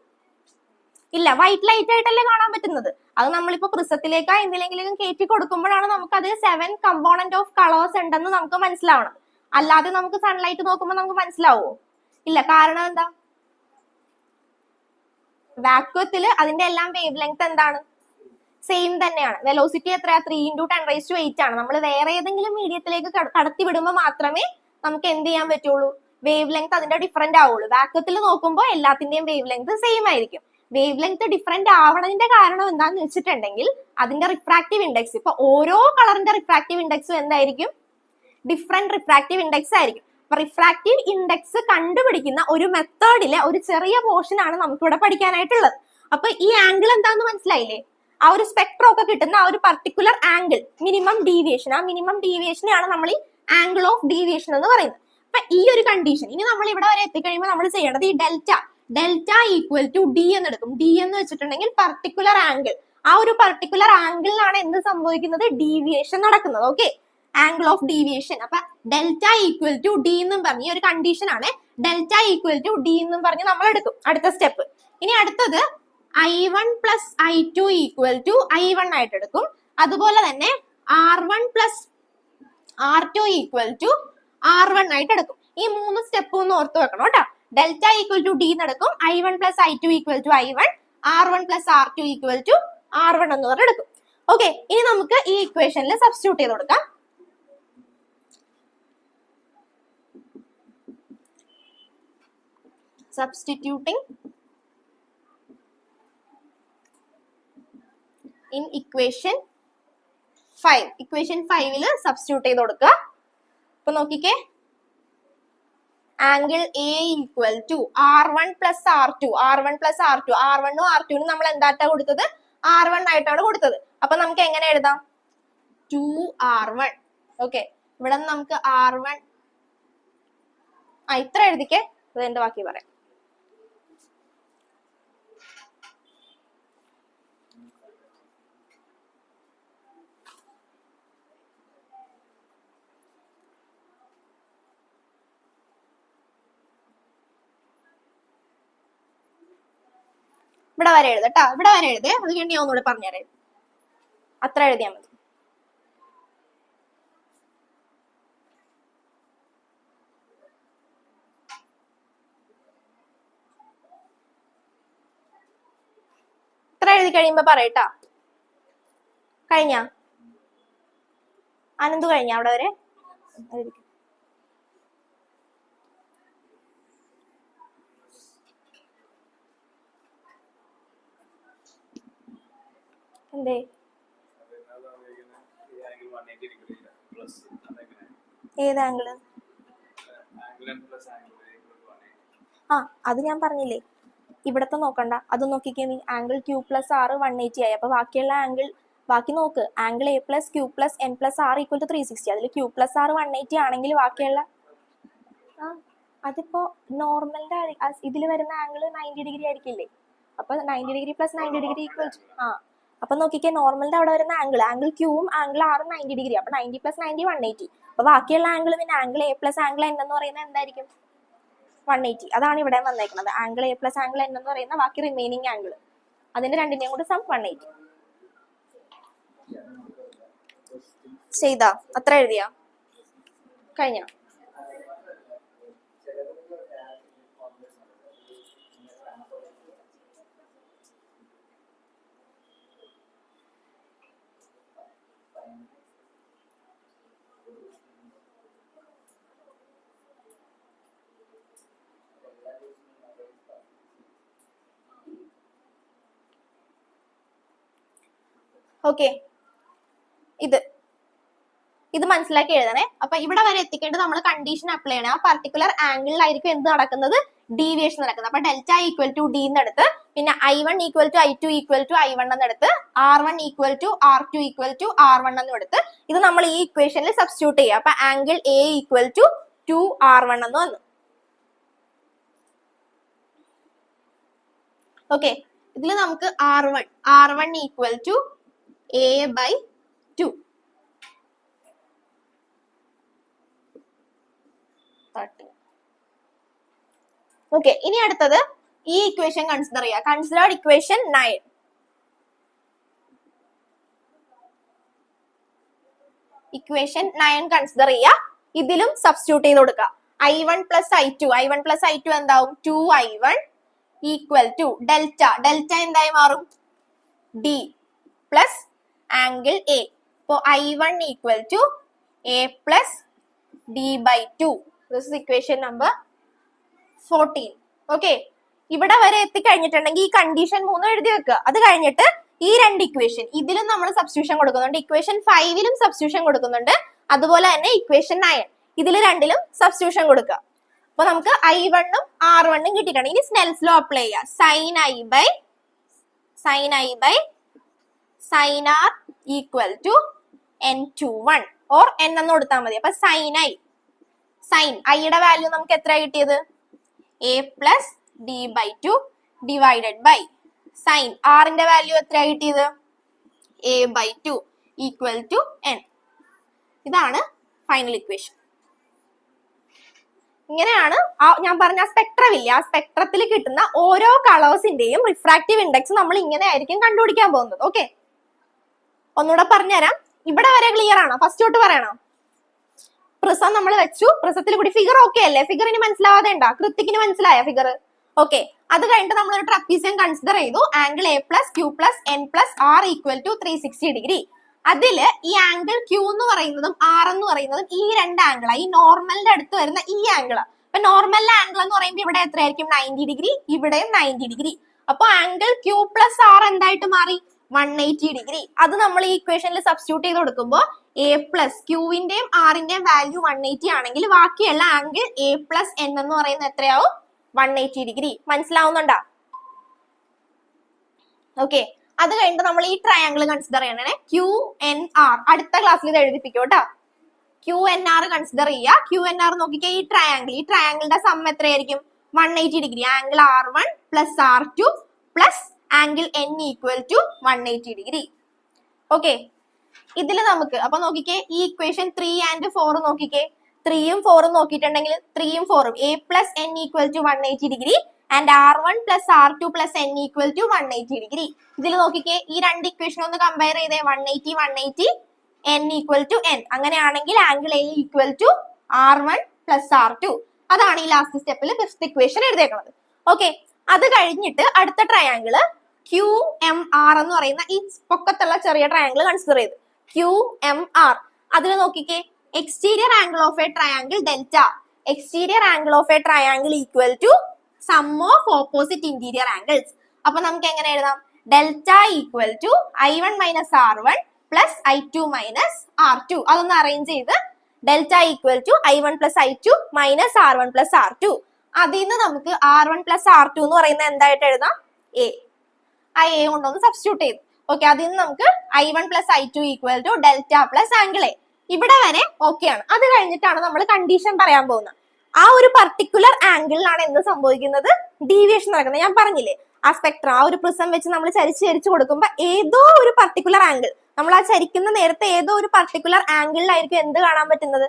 ഇല്ല, വൈറ്റ് ലൈറ്റ് ആയിട്ടല്ലേ കാണാൻ പറ്റുന്നത്. അത് നമ്മളിപ്പോ പ്രിസത്തിലേക്കാ എന്തിലെങ്കിലും കയറ്റി കൊടുക്കുമ്പോഴാണ് നമുക്ക് അത് 7 കമ്പോണന്റ് ഓഫ് കളേഴ്സ് ഉണ്ടെന്ന് നമുക്ക് മനസ്സിലാവണം. അല്ലാതെ നമുക്ക് സൺലൈറ്റ് നോക്കുമ്പോൾ നമുക്ക് മനസ്സിലാവോ? ഇല്ല. കാരണം എന്താ? വാക്വത്തില് അതിന്റെ എല്ലാം വേവ് ലെങ്ത് എന്താണ്? സെയിം തന്നെയാണ്. വെലോസിറ്റി എത്രയാ? 3 × 10⁸ ആണ്. നമ്മൾ വേറെ ഏതെങ്കിലും മീഡിയത്തിലേക്ക് കടത്തി വിടുമ്പോൾ മാത്രമേ നമുക്ക് എന്ത് ചെയ്യാൻ പറ്റുള്ളൂ? വേവ് ലെങ്ത് അതിന്റെ ഡിഫറെന്റ് ആവുള്ളൂ. വാക്വത്തിൽ നോക്കുമ്പോൾ എല്ലാത്തിന്റെയും വേവ് ലെങ്ത് സെയിം ആയിരിക്കും. വേവ് ലെങ്ത് ഡിഫറെന്റ് ആവണതിന്റെ കാരണം എന്താന്ന് വെച്ചിട്ടുണ്ടെങ്കിൽ അതിന്റെ റിഫ്രാക്റ്റീവ് ഇൻഡെക്സ്, ഇപ്പൊ ഓരോ കളറിന്റെ റിഫ്രാക്റ്റീവ് ഇൻഡെക്സും എന്തായിരിക്കും? ഡിഫറെന്റ് റിഫ്രാക്റ്റീവ് ഇൻഡെക്സ് ആയിരിക്കും. അപ്പൊ റിഫ്രാക്റ്റീവ് ഇൻഡെക്സ് കണ്ടുപിടിക്കുന്ന ഒരു മെത്തേഡിലെ ഒരു ചെറിയ പോർഷൻ ആണ് നമുക്ക് ഇവിടെ പഠിക്കാനായിട്ടുള്ളത്. അപ്പൊ ഈ ആംഗിൾ എന്താന്ന് മനസ്സിലായില്ലേ? ആ ഒരു സ്പെക്ട്രം ഒക്കെ കിട്ടുന്ന ആ ഒരു പർട്ടിക്കുലർ ആംഗിൾ, മിനിമം ഡീവിയേഷൻ, ആ മിനിമം ഡീവിയേഷനെയാണ് നമ്മൾ ഈ ആംഗിൾ ഓഫ് ഡീവിയേഷൻ എന്ന് പറയുന്നത്. അപ്പൊ ഈ ഒരു കണ്ടീഷൻ ഇനി നമ്മൾ ഇവിടെ വരെ എത്തിക്കഴിയുമ്പോൾ നമ്മൾ ചെയ്യേണ്ടത് ഈ ഡെൽറ്റ ഈക്വൽ ടു ഡി എന്ന് എടുക്കും. ഡി എന്ന് വെച്ചിട്ടുണ്ടെങ്കിൽ പർട്ടിക്കുലർ ആംഗിൾ, ആ ഒരു പർട്ടിക്കുലർ ആംഗിളിലാണ് എന്ത് സംഭവിക്കുന്നത്? ഡീവിയേഷൻ നടക്കുന്നത്. Okay, angle of deviation. അപ്പൊ ഡെൽറ്റ ഈക്വൽ ടു ഡി എന്നും പറഞ്ഞ ഒരു കണ്ടീഷൻ ആണ്. ഡെൽറ്റ ഈക്വൽ ടു ഡി എന്നും പറഞ്ഞ് നമ്മൾ എടുക്കും അടുത്ത സ്റ്റെപ്പ്. ഇനി അടുത്തത് I1 plus I2 equal to I1 ആയിട്ട് എടുക്കും. അതുപോലെ തന്നെ R1 plus R2 equal to R1 ആയിട്ട് എടുക്കും. ഈ 3 സ്റ്റെപ്പ് ഒന്ന് ഓർത്ത് വെക്കണം കേട്ടോ. ഡെൽറ്റ ഈക്വൽ ടു ഡി എന്നെടുക്കും, I1 plus I2 equal to I1, R1 plus R2 equal to R1 എന്ന് പറഞ്ഞ് എടുക്കും. ഓക്കെ, ഇനി നമുക്ക് ഈ ഇക്വേഷനിൽ സബ്സ്റ്റിറ്റ്യൂട്ട് ചെയ്ത് കൊടുക്കാം. Substituting in equation 5. Equation 5 substitute ചെയ്ത് കൊടുക്കുക. അപ്പൊ നോക്കിക്കേ, angle A equal to R1 plus R2, R1 plus R2, R1 ഉം R2 നും നമ്മൾ എന്തായിട്ടാ കൊടുത്തത്? R1 ആയിട്ടാണ് കൊടുത്തത്. അപ്പൊ നമുക്ക് എങ്ങനെ എഴുതാം? 2R1. ഓക്കെ, ഇവിടെ നമുക്ക് R1 ഇത്ര എഴുതിക്കേ, അതെന്റെ ബാക്കി പറയാം. ഇവിടെ വരെ എഴുതട്ടോ, ഇവിടെ വരെ എഴുതേ, അത് കഴിഞ്ഞ് ഞാൻ ഒന്നുകൂടെ പറഞ്ഞുതരാം. അത്ര എഴുതിയാൽ മതി. ഇത്ര എഴുതി കഴിയുമ്പോ പറയട്ടാ. കഴിഞ്ഞ ആനന്ദു കഴിഞ്ഞ അവിടെ വരെ? എന്തേ? ഏത് ആംഗിള്? അത് ഞാൻ പറഞ്ഞില്ലേ, ഇവിടത്തെ നോക്കണ്ട, അത് നോക്കിക്കേ നീ. ആംഗിൾ Q പ്ലസ് R 180 ആയി. അപ്പൊ ബാക്കിയുള്ള ആംഗിൾ ബാക്കി നോക്ക്. Angle A plus Q plus N plus R equal to 360. അതിൽ Q പ്ലസ് R 180 ആണെങ്കിൽ ബാക്കിയുള്ള അതിപ്പോ നോർമലിന്റെ ഇതിൽ വരുന്ന ആംഗിൾ 90 ഡിഗ്രി ആയിരിക്കില്ലേ? അപ്പൊ 90 degree plus 90 degree equal to അപ്പൊ നോക്കിക്കേ, നോർമലിന്റെ അവിടെ വരുന്ന ആംഗിൾ Qവും ആംഗിൾ R 90 ഡിഗ്രി. അപ്പൊ 90 പ്ലസ് 90 180. അപ്പൊ ബാക്കിയുള്ള ആംഗിൾ പിന്നെ angle A plus angle N എന്ന് പറയുന്നത് എന്തായിരിക്കും? 180. അതാണ് ഇവിടെ വന്നേക്കുന്നത്. Angle A plus angle N എന്ന് പറയുന്ന ബാക്കി റിമൈനിങ് ആംഗിൾ, അതിന്റെ രണ്ടിന്റെയും കൂടി സം 180. ചെയ്താ? അത്ര എഴുതിയാ? കഴിഞ്ഞ? ഓക്കെ, ഇത് മനസ്സിലാക്കി എഴുതണേ. അപ്പൊ ഇവിടെ വരെ എത്തിക്കേണ്ടത് നമ്മൾ കണ്ടീഷൻ അപ്ലൈ ചെയ്യണം. ആ പർട്ടിക്കുലർ ആംഗിളിലായിരിക്കും എന്ത് നടക്കുന്നത്? ഡീവിയേഷൻ നടക്കുന്നത്. അപ്പൊ ഡെൽറ്റ ഈക്വൽ ടു ഡി എന്നെടുത്ത്, പിന്നെ I1 equal to I2 equal to I1 എന്നെടുത്ത്, R1 equal to R2 equal to R1 എന്നും എടുത്ത് ഇത് നമ്മൾ ഈ ഇക്വേഷനിൽ സബ്സ്റ്റിറ്റ്യൂട്ട് ചെയ്യുക. അപ്പൊ angle A equal to 2R1 എന്ന് വന്നു. ഓക്കെ, ഇതിൽ നമുക്ക് R1 equal to A/2. Okay, ഇനി അടുത്തത് ഈ ഇക്വേഷൻ കൺസിഡർ ചെയ്യുക. Considered equation 9. ഇക്വേഷൻ 9 കൺസിഡർ ചെയ്യുക. ഇതിലും സബ്സ്റ്റിറ്റ്യൂട്ട് ചെയ്ത് കൊടുക്കുക. I1 പ്ലസ് I2 എന്താവും? 2I1 ഈക്വൽ ടു ഡെൽറ്റ എന്തായി മാറും? D. Plus angle A. ഇപ്പോ I1 equal to A plus d/2. This is equation number 14. Okay, ഇവിടെ വരെ എത്തിക്കഴിഞ്ഞിട്ടുണ്ടെങ്കിൽ ഈ കണ്ടീഷൻ 3 എഴുതി വെക്കുക. അത് കഴിഞ്ഞിട്ട് ഈ രണ്ട് ഇക്വേഷൻ ഇതിലും നമ്മൾ സബ്സ്റ്റിറ്റ്യൂഷൻ കൊടുക്കുന്നുണ്ട്. ഇക്വേഷൻ 5ലും സബ്സ്റ്റിറ്റ്യൂഷൻ കൊടുക്കുന്നുണ്ട്. അതുപോലെ തന്നെ ഇക്വേഷൻ 9 ഇതിൽ രണ്ടിലും സബ്സ്റ്റിറ്റ്യൂഷൻ കൊടുക്കുക. അപ്പൊ നമുക്ക് I1 ഉം R1 ഉം കിട്ടിയിട്ടുണ്ട്. ഇനി സ്നെൽസ് ലോ അപ്ലൈ ചെയ്യുക. Sine I by sine R equal to n21 or n എന്ന് കൊടുത്താൽ മതി. അപ്പൊ സൈൻ ഐയുടെ വാല്യൂ നമുക്ക് എത്ര കിട്ടിയത്? a plus d/2 divided by sine ആറിന്റെ വാല്യൂ എത്ര കിട്ടിയത്? a/2 equal to n. ഇതാണ് ഫൈനൽ ഇക്വേഷൻ. ഇങ്ങനെയാണ് ഞാൻ പറഞ്ഞ സ്പെക്ട്രം ഇല്ല, ആ സ്പെക്ട്രത്തിൽ കിട്ടുന്ന ഓരോ കളേഴ്സിന്റെയും റിഫ്രാക്റ്റീവ് ഇൻഡെക്സ് നമ്മൾ ഇങ്ങനെ ആയിരിക്കും കണ്ടുപിടിക്കാൻ പോകുന്നത്. ഓക്കെ, ഒന്നുകൂടെ പറഞ്ഞുതരാം. ഇവിടെ വരെ ക്ലിയർ ആണോ? ഫസ്റ്റ് തൊട്ട് പറയണോ? പ്രിസം നമ്മൾ വെച്ചു, പ്രിസത്തിൽ കൂടി ഫിഗർ ഓക്കെ അല്ലേ? ഫിഗർ ഇനി മനസ്സിലാവാതെ ഉണ്ടാ? കൃത്തിക്കിന് മനസ്സിലായ ഫിഗർ? ഓക്കെ, അത് കഴിഞ്ഞിട്ട് നമ്മൾ ഒരു ട്രപ്പീസിയം കൺസിഡർ ചെയ്തു. Angle a plus Q plus N plus R equal to 360 degree. അതില് ഈ ആംഗിൾ ക്യൂ എന്ന് പറയുന്നതും ആർ എന്ന് പറയുന്നതും ഈ രണ്ട് ആംഗിളാ, ഈ നോർമലിന്റെ അടുത്ത് വരുന്ന ഈ ആംഗിളാ. അപ്പൊ നോർമലിന്റെ ആംഗിൾ എന്ന് പറയുമ്പോൾ ഇവിടെ എത്രയായിരിക്കും? 90 ഡിഗ്രി, ഇവിടെയും 90 ഡിഗ്രി. അപ്പൊ ആംഗിൾ ക്യൂ പ്ലസ് ആർ എന്തായിട്ട് മാറി? 180 ഡിഗ്രി. അത് നമ്മൾ ഈ ഇക്വേഷനിൽ സബ്സ്റ്റിറ്റ്യൂട്ട് ചെയ്ത് കൊടുക്കുമ്പോൾ എ പ്ലസ് ക്യൂവിന്റെയും ആറിന്റെയും വാല്യൂ 180 ആണെങ്കിൽ ബാക്കിയുള്ള ആംഗിൾ എ പ്ലസ് എൻ എന്ന് പറയുന്നത് എത്രയാവും? 180 ഡിഗ്രി. മനസ്സിലാവുന്നുണ്ടോ? ഓക്കെ, അത് കഴിഞ്ഞിട്ട് നമ്മൾ ഈ ട്രയാംഗിൾ കൺസിഡർ ചെയ്യണേ. ക്യൂ എൻ ആർ അടുത്ത ക്ലാസ്സിൽ ഇത് എഴുതിപ്പിക്കും കേട്ടോ. ക്യൂ എൻ ആർ കൺസിഡർ ചെയ്യുക. ക്യൂ എൻ ആർ നോക്കിക്കേ, ഈ ട്രയാംഗിളിന്റെ സം എത്രയായിരിക്കും? 180 degree. Angle R1 plus R2 plus angle N equal to 180 degree. Okay, ഇതിൽ നമുക്ക് അപ്പൊ നോക്കിക്കേ, ഈ ഇക്വേഷൻ 3 and 4 നോക്കിക്കേ. 3ഉം 4ഉം നോക്കിയിട്ടുണ്ടെങ്കിൽ 3ഉം 4ഉം a plus n equal to 180 degree and R1 plus R2 plus n equal to 180 degree. ഇതിൽ നോക്കിക്കേ, ഈ രണ്ട് ഇക്വേഷൻ ഒന്ന് കമ്പയർ ചെയ്തേ. 180 180 n ഈക്വൽ ടു n. അങ്ങനെയാണെങ്കിൽ angle a equal to R1 plus R2. അതാണ് ഈ ലാസ്റ്റ് സ്റ്റെപ്പിൽ ഫിഫ്ത് ഇക്വേഷൻ എഴുതിയേക്കുന്നത്. ഓക്കെ, അത് കഴിഞ്ഞിട്ട് അടുത്ത ട്രയാംഗിള് ക്യൂ എം ആർ എന്ന് പറയുന്ന ഈ പൊക്കത്തുള്ള ചെറിയ ട്രയാംഗിൾ കൺസിഡർ ചെയ്ത്. ക്യൂ എം ആർ അതിൽ നോക്കിക്കേ, exterior angle of a triangle delta. Exterior angle of a triangle equal to sum of opposite interior angles. അപ്പൊ നമുക്ക് എങ്ങനെ എഴുതാം? Delta equal to I1 minus R1 plus I2 minus R2. അതൊന്ന് arrange ചെയ്ത് delta equal to I1 plus I2 minus R1 plus R2. അതിൽ നിന്ന് നമുക്ക് R1 plus R2 എന്ന് പറയുന്നത് എന്തായിട്ട് എഴുതാം? എ. ആ എ കൊണ്ടൊന്ന് സബ്സ്റ്റിറ്റ്യൂട്ട് ചെയ്തു. ഓക്കെ, അതിൽ നിന്ന് നമുക്ക് I1 plus I2 equal to delta plus angle A. ഇവിടെ വരെ ഓക്കെ ആണ്. അത് കഴിഞ്ഞിട്ടാണ് നമ്മൾ കണ്ടീഷൻ പറയാൻ പോകുന്നത്. ആ ഒരു പർട്ടിക്കുലർ ആംഗിളിലാണ് എന്ത് സംഭവിക്കുന്നത്? ഡീവിയേഷൻ നടക്കുന്നത്. ഞാൻ പറഞ്ഞില്ലേ, ആ സ്പെക്ട്രം ആ ഒരു പ്രിസം വെച്ച് നമ്മൾ ചരിച്ചു കൊടുക്കുമ്പോൾ ഏതോ ഒരു പർട്ടിക്കുലർ ആംഗിൾ, നമ്മൾ ആ ചരിക്കുന്ന നേരത്തെ ഏതോ ഒരു പർട്ടിക്കുലർ ആംഗിളിലായിരിക്കും എന്ത് കാണാൻ പറ്റുന്നത്?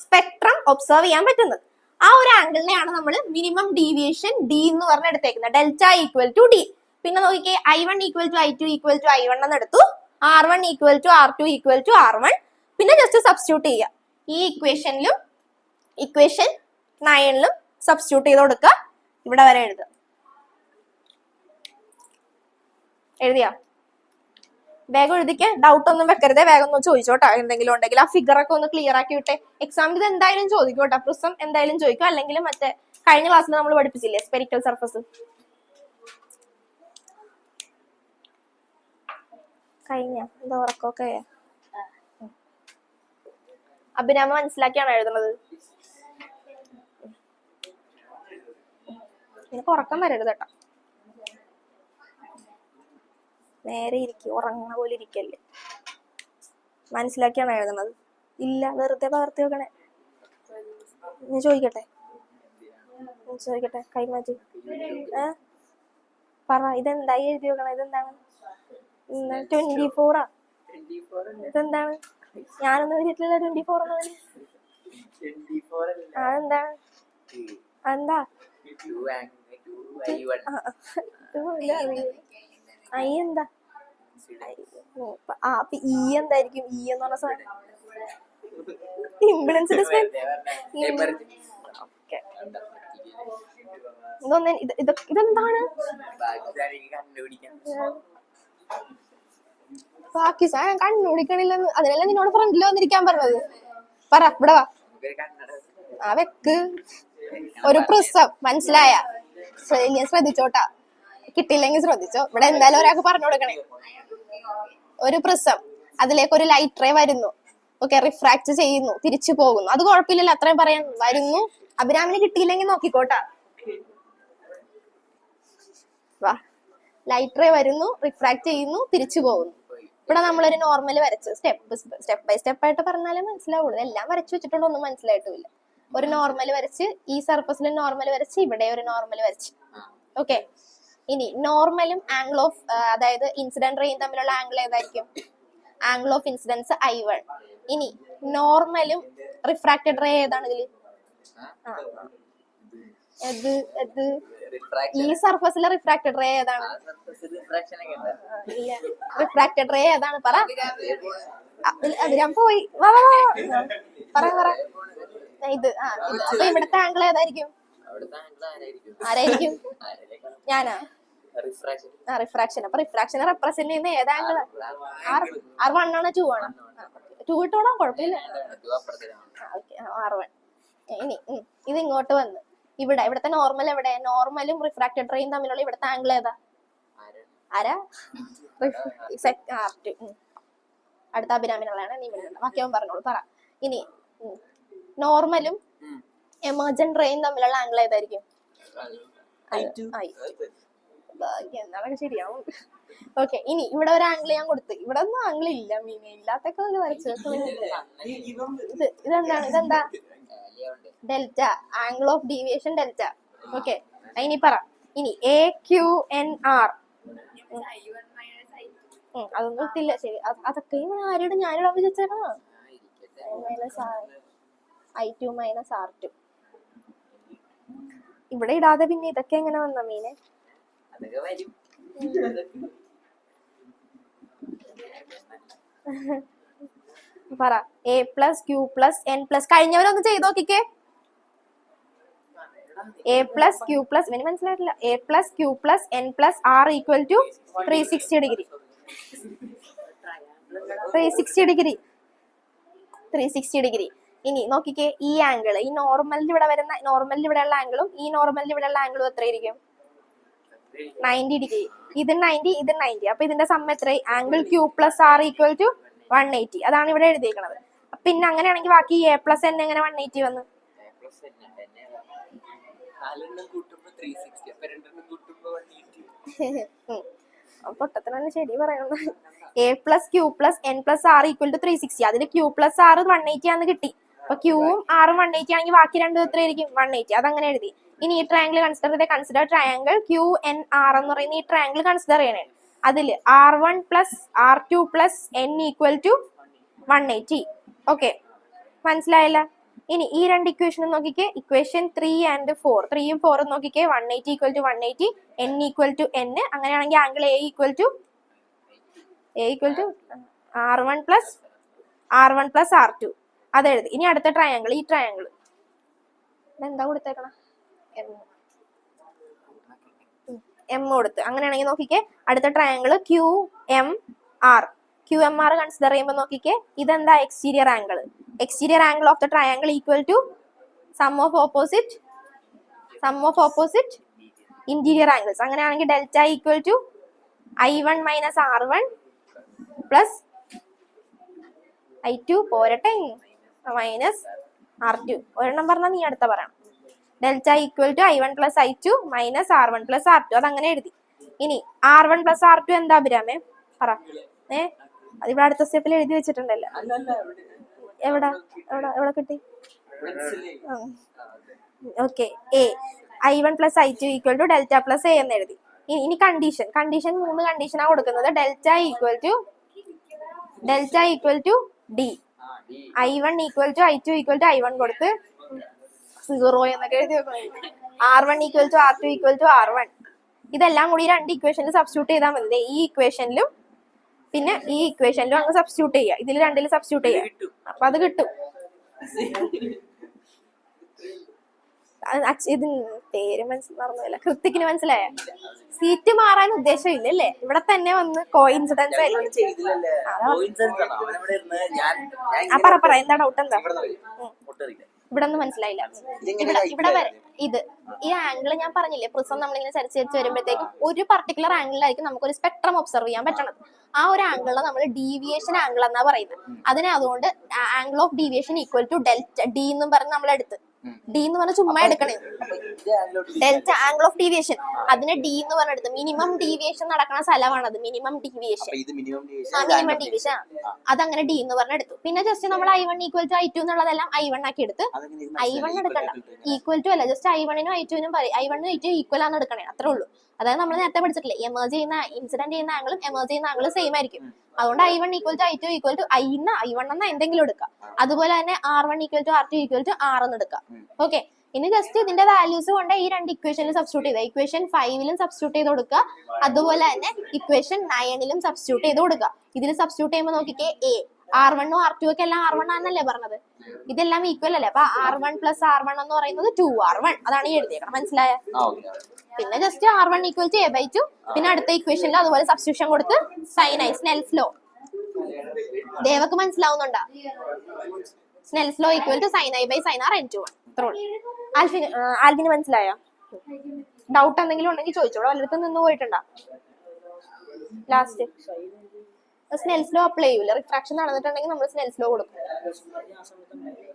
സ്പെക്ട്രം ഒബ്സർവ് ചെയ്യാൻ പറ്റുന്നത്. ആ ഒരു ആംഗിളിനെയാണ് നമ്മൾ മിനിമം ഡീവിയേഷൻ ഡി എന്ന് പറഞ്ഞ് എടുത്തേക്കുന്നത്. Delta equal to D. പിന്നെ നോക്കിക്കേ, I1 equal to I2 equal to I1 എന്ന് എടുത്തു. R1 equal to R2 equal to R1. പിന്നെ ജസ്റ്റ് സബ്സ്റ്റിറ്റ്യൂട്ട് ചെയ്യുക. ഈ ഇക്വേഷനിലും ഇക്വേഷൻ 9ലും സബ്സ്റ്റിറ്റ്യൂട്ട് ചെയ്ത് കൊടുക്കുക. ഇവിടെ വരെ എഴുതുക. എഴുതിയാ? വേഗം എഴുതിക്ക്, ഡൗട്ട് ഒന്നും വെക്കരുതേ. വേഗം ഒന്ന് ചോദിച്ചോട്ടാ, എന്തെങ്കിലും ഉണ്ടെങ്കിൽ ആ ഫിഗർ ഒക്കെ ഒന്ന് ക്ലിയർ ആക്കി വിട്ടെ. എക്സാമിൽ ഇത് എന്തായാലും ചോദിക്കോട്ടെ, പ്രിസം എന്തായാലും ചോദിക്കും. അല്ലെങ്കിൽ മറ്റേ കഴിഞ്ഞ ക്ലാസ്സിൽ നമ്മൾ പഠിപ്പിച്ചില്ലേ സ്പെരിക്കൽ സർഫസ്, കഴിഞ്ഞ എന്താ ഉറക്കമൊക്കെ അഭിരാമ മനസ്സിലാക്കിയാണോ എഴുതുന്നത്? നിനക്ക് ഉറക്കം വരരുത് കേട്ടോ. നേരെ ഇരിക്കും, ഉറങ്ങുന്ന പോലെ ഇരിക്കല്ലേ. മനസ്സിലാക്കിയാണോ എഴുതുന്നത്? ഇല്ല, വെറുതെ പകർത്തി വെക്കണേ. ഞാൻ ചോദിക്കട്ടെ കൈമാറ്റി പറ. ഇതെന്തായി എഴുതി വെക്കണ? ഇതെന്താണ്? 24 ഇതെന്താണ്? ഞാനൊന്നും എഴുതിയിട്ടില്ല 24 എന്ന്. അതെന്താണ്? അതെന്താ? ഐ എന്താ? അപ്പൊ ഇ എന്തായിരിക്കും? ഇ എന്ന് പറഞ്ഞ സാധനം ഇംപിഡൻസ് ഡിസ്പ്ലേസ്. ഇതെന്താണ്? ബാക്കി സാധനം കണ്ണുപിടിക്കണില്ലെന്ന് അതിനെല്ലാം നിന്നോട് ഫ്രണ്ടിൽ വന്നിരിക്കാൻ പറഞ്ഞത്. പറ ഇവിടെ വാ. ആ വെക്ക്. ഒരു പ്രിസം മനസ്സിലായ? ശ്രദ്ധിച്ചോട്ടാ, കിട്ടിയില്ലെങ്കിൽ ശ്രദ്ധിച്ചോ. ഇവിടെ എന്തായാലും ഒരാൾക്ക് പറഞ്ഞു കൊടുക്കണേ. ഒരു പ്രിസം, അതിലേക്ക് ഒരു ലൈറ്റ് റേ വരുന്നു, ഓക്കെ, റിഫ്രാക്ട് ചെയ്യുന്നു, തിരിച്ചു പോകുന്നു. അത് കുഴപ്പമില്ലല്ലോ, അത്രയും പറയാൻ. വരുന്നു, അഭിരാമിന് കിട്ടിയില്ലെങ്കിൽ നോക്കിക്കോട്ടാ. വാ, ലൈറ്റ് റേ വരുന്നു, റിഫ്രാക്ട് ചെയ്യുന്നു, തിരിച്ചു പോകുന്നു. ഇവിടെ നമ്മളൊരു നോർമൽ വരച്ച് സ്റ്റെപ്പ് ബൈ സ്റ്റെപ്പ് ആയിട്ട് പറഞ്ഞാലേ മനസ്സിലാവുള്ളൂ. എല്ലാം വരച്ചു വെച്ചിട്ടുണ്ടോ ഒന്നും മനസ്സിലായിട്ടില്ല. ഒരു നോർമൽ വരച്ച്, ഈ സർഫസിൽ നോർമൽ വരച്ച്, ഇവിടെ ഒരു നോർമൽ വരച്ച്. ഓക്കെ, ഇനി നോർമലും ആംഗിൾ ഓഫ്, അതായത് ഇൻസിഡന്റ് റേയും തമ്മിലുള്ള ആംഗിൾ ഏതായിരിക്കും? Angle of incidents I1. ഇനി നോർമലും റിഫ്രാക്റ്റഡ് റേ ഏതാണ് ഇതില്? ഈ സർഫസിലെ റിഫ്രാക്റ്റഡ് റേ ഏതാണ്? റിഫ്രാക്റ്റഡ് റേ ഏതാണ്? പറ. ഞാൻ പോയി. പറ. ഇത് അപ്പൊ ഇവിടുത്തെ ആംഗിൾ ഏതായിരിക്കും? ആരായിരിക്കും? ഞാനാ. റിഫ്രാക്ഷൻ. അപ്പൊ റിഫ്രാക്ഷനെ റെപ്രസെന്റ് ചെയ്യുന്ന ഏത് ആംഗിൾ? R1 ആണോ 2 ആണോ? 2 ഇട്ടോടാ, കുഴപ്പമില്ല. R1. ഇനി ഇത് ഇങ്ങോട്ട് വന്ന് ഇവിടത്തെ നോർമൽ എവിടെ? നോർമലും റിഫ്രാക്റ്റഡ് റേയും തമ്മിലുള്ള ഇവിടുത്തെ ആംഗിൾ ഏതാ? ആരാ? R2. അടുത്ത അഭിരാമിനുള്ളതാണ്. നീ ബാക്കി അവൻ പറഞ്ഞോളൂ. പറ. ഇനി നോർമലും എമർജന്റ് റേയും തമ്മിലുള്ള ആംഗിൾ ഏതായിരിക്കും? എന്താണ് ശരിയാവും. ഓക്കെ, ഇനി ഇവിടെ ഒരു ആംഗിൾ ഞാൻ കൊടുത്ത്. ഇവിടെ ഒന്നും ആംഗിൾ ഇല്ല, മീനെ ഇല്ലാത്തൊക്കെ വരച്ചു. ഇതെന്താ? Delta, angle of deviation delta. Okay, ഇനി പറ. ഇനി AQNR. അതൊന്നും ഇട്ടില്ല. ശരി, അതൊക്കെ ആരോട് ഞാനിടാൻ വിചാരിച്ചാ? I2 - R2. ഇവിടെ ഇടാതെ പിന്നെ ഇതൊക്കെ എങ്ങനെ വന്ന മീനെ? പറ. A + Q + N + കഴിഞ്ഞവരൊന്ന് ചെയ്ത് നോക്കിക്കേ. A + Q + ഇവന് മനസ്സിലായിട്ടില്ല. A + Q + N + R = 360 degree. 360 degree. 360 degree. ഇനി നോക്കിക്കേ, ഈ ആംഗിൾ, ഈ നോർമലിൽ ഇവിടെ വരുന്ന, നോർമലിൽ ഇവിടെയുള്ള ആംഗിളും ഈ നോർമലിൽ ഇവിടെയുള്ള ആംഗിളും എത്രയായിരിക്കും? 90 ഡിഗ്രി. ഇത് 90, ഇത് 90. അപ്പൊ ഇതിന്റെ സം എത്ര? Angle Q + R = 180. അതാണ് ഇവിടെ എഴുതിയിരിക്കുന്നത്. പിന്നെ അങ്ങനെയാണെങ്കിൽ ബാക്കി A + N എങ്ങനെ 180 വന്നു? പൊട്ടത്തിനാണ് ശരി പറയുന്നത്. A + Q + N + R = 360. അതിൽ Q + R 180 ആണെന്ന് കിട്ടി. അപ്പൊ Qവും Rഉം 180 ആണെങ്കിൽ ബാക്കി രണ്ടും എത്രയായിരിക്കും? 180. അതങ്ങനെ എഴുതി. ഇനി ഈ ട്രയാംഗിൾ കൺസിഡർ ട്രയാംഗിൾ QNR എന്ന് പറയുന്ന ഈ ട്രയാംഗിൾ കൺസിഡർ ചെയ്യണേ. അതില് R1 + R2 + N = 180. ഓക്കെ, മനസ്സിലായല്ല? ഇനി ഈ രണ്ട് ഇക്വേഷൻ നോക്കിക്കേ. Equation 3 and 4. 3ഉം 4ഉം നോക്കിക്കേ. 180 = 180, N = N. അങ്ങനെയാണെങ്കിൽ ആംഗിൾ A = R1 + R2. അതെഴുതി. ഇനി അടുത്ത ട്രയാംഗിൾ, ഈ ട്രയാംഗിൾ എന്താ കൊടുത്തേക്കണ? M കൊടുത്ത്. അങ്ങനെയാണെങ്കിൽ നോക്കിക്കേ, അടുത്ത ട്രയാംഗിൾ QMR. QMR കൺസിഡർ ചെയ്യുമ്പോൾ നോക്കിക്കേ, ഇതെന്താ? Exterior angle. Exterior angle of the triangle = sum of opposite interior angles. അങ്ങനെയാണെങ്കിൽ ഡെൽറ്റ = I1 - R1 + I2 പോരട്ടെ -R2. ഒരെണ്ണം പറഞ്ഞാൽ നീ അടുത്ത പറയണം. Delta = I1 + I2 - R1 + R2. അതങ്ങനെ എഴുതി. ഇനി R1 + R2 എന്താ അഭിരാമേ? പറ. അതിവിടെ അടുത്ത സ്റ്റെപ്പിൽ എഴുതി വെച്ചിട്ടുണ്ടല്ലോ. എവിടെ കിട്ടി? Okay, I1 + I2 = delta + A എന്ന് എഴുതി. ഇനി കണ്ടീഷൻ 3 കണ്ടീഷനാണ് കൊടുക്കുന്നത്. Delta = D. I1 = I2 = I1 കൊടുത്ത് 0 എന്നൊക്കെ എഴുതി വെക്കണം. R1 = R2 = R1. ഇതെല്ലാം കൂടി രണ്ട് ഇക്വേഷനിൽ സബ്സ്റ്റിറ്റ്യൂട്ട് ചെയ്താൽ മതി. ഈ ഇക്വേഷനിലും പിന്നെ ഈ ഇക്വേഷനിലും അങ്ങ് സബ്സ്റ്റിറ്റ്യൂട്ട് ചെയ്യുക. ഇതിൽ രണ്ടിലും സബ്സ്റ്റിറ്റ്യൂട്ട് ചെയ്യുക. അപ്പൊ അത് കിട്ടും. ഇത് പേര് മനസ്സിലാവുന്നില്ല. കൃത്യത്തിന് മനസ്സിലായ സീറ്റ് മാറാൻ ഉദ്ദേശമില്ല അല്ലേ? ഇവിടെ തന്നെ വന്ന് കോയിൻസിഡൻസ് പറ എന്താ ഡൗട്ട് എന്താ? ഇവിടെ ഒന്നും മനസ്സിലായില്ല. ഇവിടെ വരെ ഇത് ഈ ആംഗിൾ ഞാൻ പറഞ്ഞില്ലേ, പ്രിസം നമ്മളിങ്ങനെ ചരിച്ച് വരുമ്പോഴത്തേക്കും ഒരു പർട്ടിക്കുലർ ആംഗിളിലായിരിക്കും നമുക്കൊരു സ്പെക്ട്രം ഒബ്സർവ് ചെയ്യാൻ പറ്റണത്. ആ ഒരു ആംഗിളിനെ നമ്മൾ ഡീവിയേഷൻ ആംഗിൾ എന്നാ പറയുന്നത്. അതിനെ അതുകൊണ്ട് angle of deviation equal to delta D എന്നും പറഞ്ഞ് നമ്മൾ എടുത്ത്. ഡി എന്ന് പറഞ്ഞ ചുമ്മാ എടുക്കണേ, ഡെൽറ്റ ആംഗിൾ ഓഫ് ഡീവിയേഷൻ, അതിന് ഡി എന്ന് പറഞ്ഞെടുത്ത്. മിനിമം ഡീവിയേഷൻ നടക്കുന്ന സ്ഥലമാണ് അത്, മിനിമം ഡീവിയേഷൻ. മിനിമം ഡീവിയേഷൻ അതങ്ങനെ ഡി എന്ന് പറഞ്ഞെടുത്തു. പിന്നെ ജസ്റ്റ് നമ്മൾ I1 equal to I2 എന്നുള്ളതെല്ലാം I1 ആക്കി എടുത്ത്. I1 എടുക്കണ്ട, ഈക്വൽ ടു അല്ല, ജസ്റ്റ് I1 നും I2 നും I1 I2 ഈക്വൽ ആണ് എടുക്കണേ, അത്രേ ഉള്ളൂ. അതായത് നമ്മൾ നേരത്തെ പഠിച്ചിട്ടില്ലേ, എമേർജ് ചെയ്യുന്ന ഇൻസിഡന്റ് ചെയ്യുന്ന ആംഗിളും എമേർജ് ചെയ്യുന്ന ആംഗിളും സെയിം ആയിരിക്കും. അതുകൊണ്ട് I1 equal to I2 equal to I1 എന്ന എന്തെങ്കിലും എടുക്കാം. അതുപോലെ തന്നെ R1 equal to R2 equal to R എന്ന് എടുക്കാം. ഓക്കെ, ഇനി ജസ്റ്റ് ഇതിന്റെ വാല്യൂസ് കൊണ്ട് ഈ രണ്ട് ഇക്വേഷനിൽ സബ്സ്റ്റിറ്റ്യൂട്ട് ചെയ്ത, ഇക്വേഷൻ 5ലും സബ്സ്റ്റിറ്റ്യൂട്ട് ചെയ്ത് കൊടുക്കുക, അതുപോലെ തന്നെ ഇക്വേഷൻ 9ലും സബ്സ്റ്റിറ്റ്യൂട്ട് ചെയ്ത് കൊടുക്കുക. ഇതിൽ സബ്സ്റ്റിറ്റ്യൂട്ട് ചെയ്യുമ്പോൾ നോക്കിക്കേ, R1 ഉം R2 ഒക്കെ എല്ലാം R1 ആണെന്നല്ലേ പറഞ്ഞത്, ഇതെല്ലാം ഈക്വൽ അല്ലേ? അപ്പൊ R1 പ്ലസ് R1 എന്ന് പറയുന്നത് 2R1, അതാണ് ഈ എഴുതിയേക്കണം. മനസ്സിലായ? പിന്നെ just R1 equal to A/2, പിന്നെ അടുത്ത ഇക്വേഷനിൽ അതുപോലെ സബ്സ്റ്റിറ്റ്യൂഷൻ കൊടുത്ത് സൈൻ ഐ സ്നെൽസ് ലോ. ദേവക്ക് മനസ്സിലാവുന്നുണ്ടാ? Snell's law equal to sine I by sine R N2. ആൽവിന് മനസ്സിലായോ? ഡൗട്ട് എന്തെങ്കിലും ഉണ്ടെങ്കിൽ ചോദിച്ചോളൂ, വല്ലയിടത്തും നിന്ന് പോയിട്ടുണ്ടാ? ലാസ്റ്റ് സ്നെൽസ് ലോ അപ്ലൈ ചെയ്യൂല, റിഫ്രാക്ഷൻ നടന്നിട്ടുണ്ടെങ്കിൽ നമ്മൾ സ്നെൽസ് ലോ കൊടുക്കും.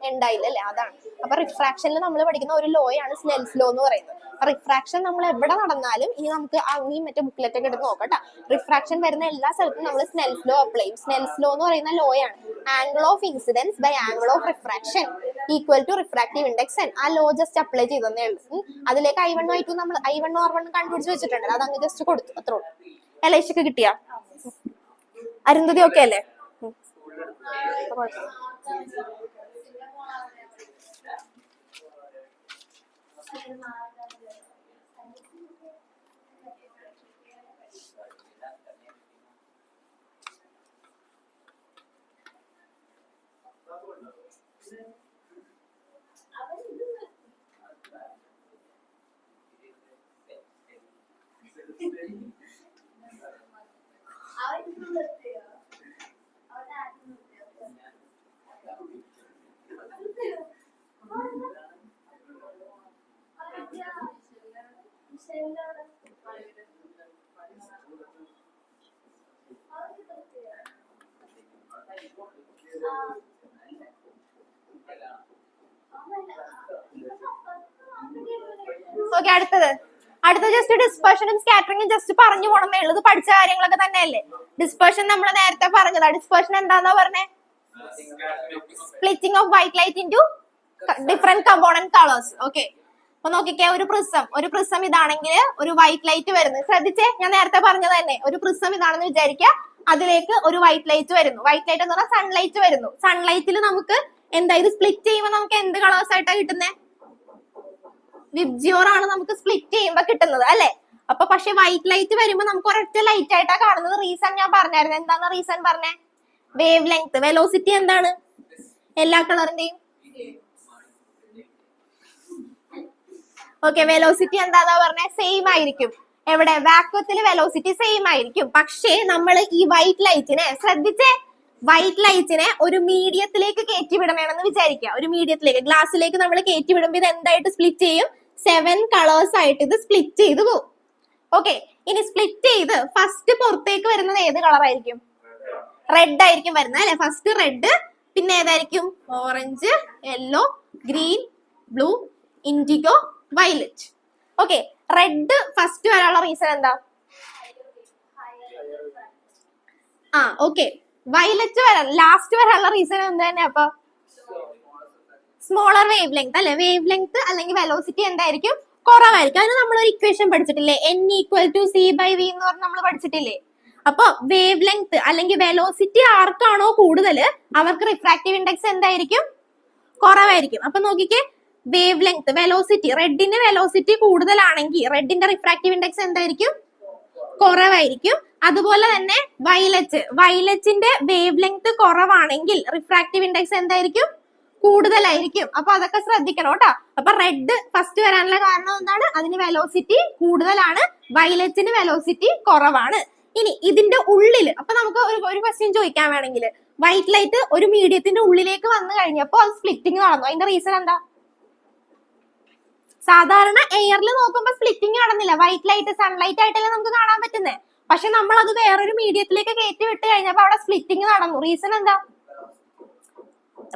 ഉണ്ടായില്ല അല്ലേ? അതാണ്. അപ്പൊ റിഫ്രാക്ഷനിൽ നമ്മൾ പഠിക്കുന്ന ഒരു ലോയാണ് സ്നെൽസ് ലോ എന്ന് പറയുന്നത്. റിഫ്രാക്ഷൻ നമ്മൾ എവിടെ നടന്നാലും, ഇനി നമുക്ക് ഈ മറ്റേ ബുക്കിലൊക്കെ എടുത്ത് നോക്കട്ടെ, റിഫ്രാക്ഷൻ വരുന്ന എല്ലാ സ്ഥലത്തും നമ്മൾ സ്നെൽസ് ലോ അപ്ലൈ ചെയ്യും. സ്നെൽസ് ലോ എന്ന് പറയുന്ന ലോയാണ് angle of incidence by angle of refraction equal to refractive index N. ആ ലോ ജസ്റ്റ് അപ്ലൈ ചെയ്തേ ഉള്ളൂ. അതിലേക്ക് I1 I2 നമ്മൾ I1 R1 കണ്ടുപിടിച്ച് വെച്ചിട്ടുണ്ട്, അത് അങ്ങ് ജസ്റ്റ് കൊടുത്തു, അത്രേ ഉള്ളൂ. എലൈഷക്ക് കിട്ടിയാ? അരുന്ധതി ഒക്കെ അല്ലേ? ഓക്കെ, അടുത്തത് ജസ്റ്റ് ഡിസ്പെർഷനും സ്കാറ്ററിംഗും ജസ്റ്റ് പറഞ്ഞു പോണെന്നേ ഉള്ളൂ. പഠിച്ച കാര്യങ്ങളൊക്കെ തന്നെയല്ലേ. ഡിസ്പെർഷൻ നമ്മൾ നേരത്തെ പറഞ്ഞതാ. ഡിസ്പെർഷൻ എന്താന്നാ പറഞ്ഞേ? Splitting of white light into different component colours. Okay, അപ്പൊ നോക്കിക്കേ, ഒരു പ്രിസം ഇതാണെങ്കിൽ ഒരു വൈറ്റ് ലൈറ്റ് വരുന്നു. ശ്രദ്ധിച്ചേ, ഞാൻ നേരത്തെ പറഞ്ഞത് തന്നെ. ഒരു പ്രിസം ഇതാണെന്ന് വിചാരിക്കുക, അതിലേക്ക് ഒരു വൈറ്റ് ലൈറ്റ് വരുന്നു. വൈറ്റ് ലൈറ്റ് എന്ന് പറഞ്ഞാൽ സൺലൈറ്റ് വരുന്നു. സൺലൈറ്റിൽ നമുക്ക് എന്താ, ഇത് സ്പ്ലിറ്റ് ചെയ്യുമ്പോൾ നമുക്ക് എന്ത് കളേഴ്സ് ആയിട്ടാ കിട്ടുന്നത്? വിബ്ജിയോർ ആണ് നമുക്ക് സ്പ്ലിറ്റ് ചെയ്യുമ്പോ കിട്ടുന്നത് അല്ലെ? അപ്പൊ പക്ഷെ വൈറ്റ് ലൈറ്റ് വരുമ്പോ നമുക്ക് ഒരൊറ്റ ലൈറ്റ് ആയിട്ടാ കാണുന്നത്. റീസൺ ഞാൻ പറഞ്ഞായിരുന്നു. എന്താണ് റീസൺ പറഞ്ഞേ? Wave length. വെലോസിറ്റി എന്താണ് എല്ലാ കളറിന്റെയും? ഓക്കെ, വെലോസിറ്റി എന്താന്നാ പറഞ്ഞേ? സെയിം ആയിരിക്കും. എവിടെ? വാക്വത്തിൽ വെലോസിറ്റി സെയിം ആയിരിക്കും. പക്ഷേ നമ്മൾ ഈ വൈറ്റ് ലൈറ്റിനെ ശ്രദ്ധിച്ചേ, വൈറ്റ് ലൈറ്റിനെ ഒരു മീഡിയത്തിലേക്ക് കയറ്റി വിടണമെന്ന് വിചാരിക്കുക. ഒരു മീഡിയത്തിലേക്ക്, ഗ്ലാസ്സിലേക്ക് നമ്മൾ കയറ്റി വിടുമ്പോൾ ഇത് എന്തായിട്ട് സ്പ്ലിറ്റ് ചെയ്യും? 7 കളേഴ്സ് ആയിട്ട് ഇത് സ്പ്ലിറ്റ് ചെയ്ത് പോകും. ഓക്കെ, ഇനി സ്പ്ലിറ്റ് ചെയ്ത് ഫസ്റ്റ് പുറത്തേക്ക് വരുന്നത് ഏത് കളർ ആയിരിക്കും? റെഡ് ആയിരിക്കും വരുന്നത് അല്ലെ? ഫസ്റ്റ് റെഡ്, പിന്നെ ഏതായിരിക്കും? Orange, yellow, green, blue, indigo, violet. Okay, red first വരാനുള്ള റീസൺ എന്താ? ഓക്കെ, വയലറ്റ് വരാൻ ലാസ്റ്റ് വരാനുള്ള റീസൺ എന്ത് തന്നെ? അപ്പൊ സ്മോളർ വേവ് ലെങ്ത് അല്ലെ? വേവ് ലെങ്ത് അല്ലെങ്കിൽ വെലോസിറ്റി എന്തായിരിക്കും? കുറവായിരിക്കും. അതിന് നമ്മളൊരു ഇക്വേഷൻ പഠിച്ചിട്ടില്ലേ? N ഈക്വൽ ടു C/V എന്ന് പറഞ്ഞ് നമ്മൾ പഠിച്ചിട്ടില്ലേ? അപ്പൊ വേവ് ലെങ്ത് അല്ലെങ്കിൽ വെലോസിറ്റി ആർക്കാണോ കൂടുതൽ അവർക്ക് റിഫ്രാക്റ്റീവ് ഇൻഡെക്സ് എന്തായിരിക്കും? കുറവായിരിക്കും. അപ്പൊ നോക്കിക്കേ, വേവ് ലെങ്ത്, വെലോസിറ്റി, റെഡിന്റെ വെലോസിറ്റി കൂടുതലാണെങ്കിൽ റെഡിന്റെ റിഫ്രാക്റ്റീവ് ഇൻഡെക്സ് എന്തായിരിക്കും? കുറവായിരിക്കും. അതുപോലെ തന്നെ വയലറ്റിന്റെ വേവ് ലെങ്ത് കുറവാണെങ്കിൽ റിഫ്രാക്റ്റീവ് ഇൻഡെക്സ് എന്തായിരിക്കും? കൂടുതലായിരിക്കും. അപ്പൊ അതൊക്കെ ശ്രദ്ധിക്കണം കേട്ടോ. അപ്പൊ റെഡ് ഫസ്റ്റ് വരാനുള്ള കാരണം എന്താണ്? അതിന് വെലോസിറ്റി കൂടുതലാണ്, വയലറ്റിന് വെലോസിറ്റി കുറവാണ്. ഇനി ഇതിന്റെ ഉള്ളില് അപ്പൊ നമുക്ക് ഒരു ക്വസ്റ്റ്യൻ ചോദിക്കാൻ വേണമെങ്കിൽ, വൈറ്റ് ലൈറ്റ് ഒരു മീഡിയത്തിന്റെ ഉള്ളിലേക്ക് വന്നു കഴിഞ്ഞപ്പോ അത് സ്പ്ലിറ്റിംഗ് നടന്നു. അതിന്റെ റീസൺ എന്താ? സാധാരണ എയറിൽ നോക്കുമ്പോൾ സ്പ്ലിറ്റിംഗ് നടന്നില്ല. വൈറ്റ് ലൈറ്റ് സൺലൈറ്റ് ആയിട്ടല്ലേ നമുക്ക് കാണാൻ പറ്റുന്നേ. പക്ഷെ നമ്മൾ അത് വേറൊരു മീഡിയത്തിലേക്ക് കയറ്റി വിട്ട് കഴിഞ്ഞപ്പോ അവിടെ സ്പ്ലിറ്റിംഗ് നടന്നു. റീസൺ എന്താ?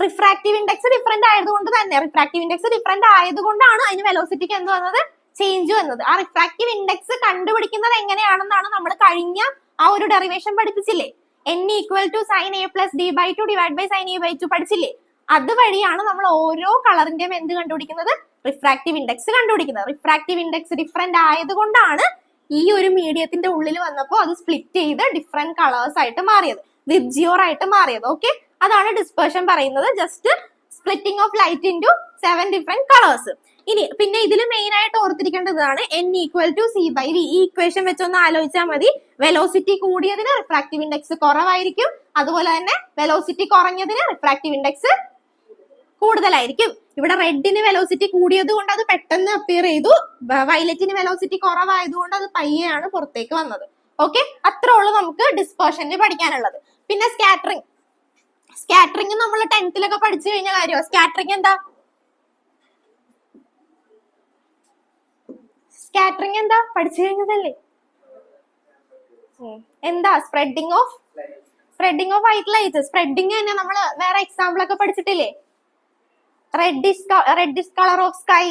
റിഫ്രാക്റ്റീവ് ഇൻഡെക്സ് ഡിഫറെന്റ് ആയതുകൊണ്ട് തന്നെ. റിഫ്രാക്റ്റീവ് ഇൻഡെക്സ് ഡിഫറെന്റ് ആയതുകൊണ്ടാണ് അതിന് വെലോസിറ്റിക്ക് എന്ത് വന്നത്? ചേഞ്ച് വന്നത്. ആ റിഫ്രാക്റ്റീവ് ഇൻഡെക്സ് കണ്ടുപിടിക്കുന്നത് എങ്ങനെയാണെന്നാണ് നമ്മൾ കഴിഞ്ഞ ആ ഒരു ഡെറിവേഷൻ പഠിപ്പിച്ചില്ലേ? n equal to sine A plus D by two divide by sine A by two പഠിച്ചില്ലേ? അതുവഴിയാണ് നമ്മൾ ഓരോ കളറിന്റെയും എന്ത് കണ്ടുപിടിക്കുന്നത്? റിഫ്രാക്റ്റീവ് ഇൻഡെക്സ് കണ്ടുപിടിക്കുന്നത്. റിഫ്രാക്റ്റീവ് ഇൻഡെക്സ് ഡിഫറെന്റ് ആയതുകൊണ്ടാണ് ഈ ഒരു മീഡിയത്തിന്റെ ഉള്ളിൽ വന്നപ്പോൾ അത് സ്പ്ലിറ്റ് ചെയ്ത് ഡിഫറെന്റ് കളേഴ്സ് ആയിട്ട് മാറിയത്, വിബ്ജിയോർ ആയിട്ട് മാറിയത്. ഓക്കെ, അതാണ് ഡിസ്പെർഷൻ പറയുന്നത്. Just splitting of light into 7 different colours. ഇനി പിന്നെ ഇതിൽ മെയിൻ ആയിട്ട് ഓർത്തിരിക്കേണ്ടതാണ് n equal to C by V. ഈ ഇക്വേഷൻ വെച്ചൊന്ന് ആലോചിച്ചാൽ മതി. വെലോസിറ്റി കൂടിയതിന് റിഫ്രാക്റ്റീവ് ഇൻഡെക്സ് കുറവായിരിക്കും, അതുപോലെ തന്നെ വെലോസിറ്റി കുറഞ്ഞതിന് റിഫ്രാക്റ്റീവ് ഇൻഡെക്സ് കൂടുതലായിരിക്കും. ഇവിടെ റെഡിന് വെലോസിറ്റി കൂടിയത് കൊണ്ട് അത് പെട്ടെന്ന് അപ്പിയർ ചെയ്തു, വയലറ്റിന് വെലോസിറ്റി കുറവായതുകൊണ്ട് അത് പയ്യെയാണ് പുറത്തേക്ക് വന്നത്. ഓക്കെ, അത്രേ ഉള്ളൂ നമുക്ക് ഡിസ്പെർഷനിൽ പഠിക്കാനുള്ളത്. പിന്നെ സ്കാറ്ററിംഗ്. സ്കാറ്ററിംഗ് നമ്മൾ 10th പഠിച്ചു കഴിഞ്ഞ കാര്യമാണ്. സ്കാറ്ററിംഗ് എന്താ? സ്കാറ്ററിംഗ് എന്താ? പഠിച്ചു കഴിഞ്ഞതല്ലേ? എന്താ? Spreading of white light. Spreading തന്നെ നമ്മൾ വേറെ എക്സാമ്പിൾ ഒക്കെ പഠിച്ചിട്ടില്ലേ? Reddish colour of sky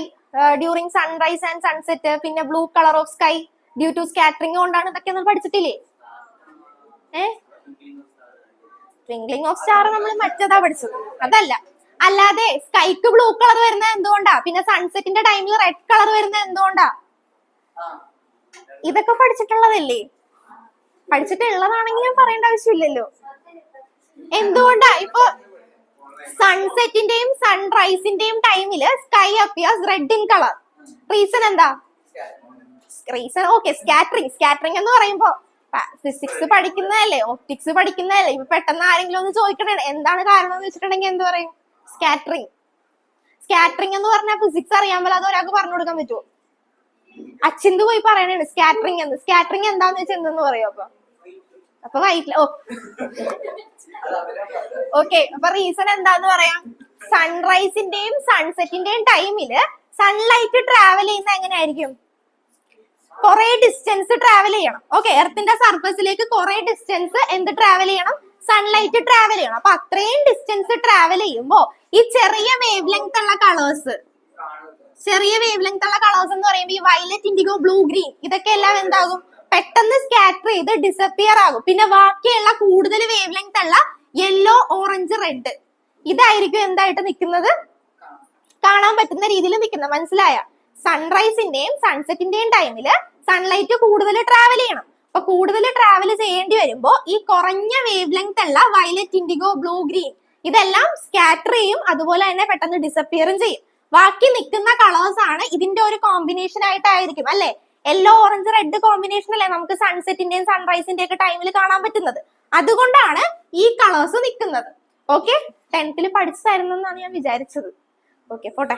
during sunrise and sunset. പിന്നെ blue colour of sky due to scattering കൊണ്ടാണ്. ഇതൊക്കെ നമ്മൾ പഠിച്ചിട്ടില്ലേ? ട്വിങ്ക്ലിംഗ് ഓഫ് സ്റ്റാർ നമ്മൾ മറ്റേതാ പഠിച്ചത്, അതല്ല. അല്ലാതെ സ്കൈക്ക് ബ്ലൂ കളർ വരുന്നത് എന്തുകൊണ്ടാ? പിന്നെ സൺസെറ്റിന്റെ ടൈമിൽ റെഡ് കളർ വരുന്നത് എന്തുകൊണ്ടാ? ഇതൊക്കെ പഠിച്ചിട്ടുള്ളതല്ലേ? പഠിച്ചിട്ടുള്ളതാണെങ്കിൽ ഞാൻ പറയേണ്ട ആവശ്യമില്ലല്ലോ. എന്തുകൊണ്ടാ? ഇപ്പൊ സൺസെറ്റിന്റെയും സൺറൈസിന്റെയും ടൈമില് sky appears red in colour. Reason എന്താ? റീസൺ ഓക്കെ, സ്കാറ്ററിംഗ് എന്ന് പറയുമ്പോ ഫിസിക്സ് പഠിക്കുന്നതല്ലേ, ഓപ്റ്റിക്സ് പഠിക്കുന്നതല്ലേ. ഇപ്പൊ പെട്ടെന്ന് ആരെങ്കിലും ഒന്ന് ചോദിക്കണേ എന്താണ് കാരണം എന്ന് വെച്ചിട്ടുണ്ടെങ്കിൽ എന്ത് പറയും? സ്കാറ്ററിംഗ് എന്ന് പറഞ്ഞാൽ ഫിസിക്സ് അറിയാൻ പോലെ അത് ഒരാൾക്ക് പറഞ്ഞു കൊടുക്കാൻ പറ്റുമോ? അച്ഛന്ത് പോയി പറയണേ സ്കാറ്ററിംഗ് എന്ന്. സ്കാറ്ററിംഗ് എന്താന്ന് വെച്ചാൽ എന്തെന്ന് പറയും? അപ്പൊ വൈറ്റ് ഓക്കെ, അപ്പൊ റീസൺ എന്താന്ന് പറയാം? സൺറൈസിന്റെയും സൺസെറ്റിന്റെയും ടൈമില് സൺലൈറ്റ് ട്രാവൽ ചെയ്യുന്ന എങ്ങനെയായിരിക്കും? കുറെ ഡിസ്റ്റൻസ് ട്രാവൽ ചെയ്യണം. ഓക്കെ, എർത്തിന്റെ സർഫസിലേക്ക് കുറെ ഡിസ്റ്റൻസ് എന്ത് ട്രാവൽ ചെയ്യണം? സൺലൈറ്റ് ട്രാവൽ ചെയ്യണം. അപ്പൊ അത്രയും ഡിസ്റ്റൻസ് ട്രാവൽ ചെയ്യുമ്പോ ഈ ചെറിയ വേവ് ലെങ്ത് ഉള്ള കളേഴ്സ് എന്ന് പറയുമ്പോൾ ഈ വയലറ്റ്, ഇൻഡിഗോ, ബ്ലൂ, ഗ്രീൻ ഇതൊക്കെ എല്ലാം എന്താകും? പെട്ടെന്ന് സ്കാറ്റർ ചെയ്ത് ഡിസപ്പിയർ ആകും. പിന്നെ ബാക്കിയുള്ള കൂടുതൽ വേവ് ലെങ്ത് ഉള്ള യെല്ലോ, ഓറഞ്ച്, റെഡ് ഇതായിരിക്കും എന്തായിട്ട് നിൽക്കുന്നത്? കാണാൻ പറ്റുന്ന രീതിയിൽ നിൽക്കുന്നത്. മനസ്സിലായ? സൺറൈസിന്റെയും സൺസെറ്റിന്റെയും ടൈമില് സൺലൈറ്റ് കൂടുതൽ ട്രാവൽ ചെയ്യണം. അപ്പൊ കൂടുതൽ ട്രാവൽ ചെയ്യേണ്ടി വരുമ്പോ ഈ കുറഞ്ഞ വേവ് ലെങ്ത് ഉള്ള വയലറ്റ്, ഇൻഡിഗോ, ബ്ലൂ, ഗ്രീൻ ഇതെല്ലാം സ്കാറ്റർ ചെയ്യും, അതുപോലെ തന്നെ പെട്ടെന്ന് ഡിസപ്പിയറും ചെയ്യും. ബാക്കി നിൽക്കുന്ന കളേഴ്സ് ആണ് ഇതിന്റെ ഒരു കോമ്പിനേഷൻ ആയിട്ടായിരിക്കും അല്ലെ? യെല്ലോ, ഓറഞ്ച്, റെഡ് കോമ്പിനേഷൻ അല്ലേ നമുക്ക് സൺസെറ്റിന്റെയും സൺറൈസിന്റെയും ഒക്കെ ടൈമിൽ കാണാൻ പറ്റുന്നത്. അതുകൊണ്ടാണ് ഈ കളേഴ്സ് നിൽക്കുന്നത്. ഓക്കെ, 10th പഠിച്ചതായിരുന്നു എന്നാണ് ഞാൻ വിചാരിച്ചത്. ഓക്കെ, പോട്ടെ.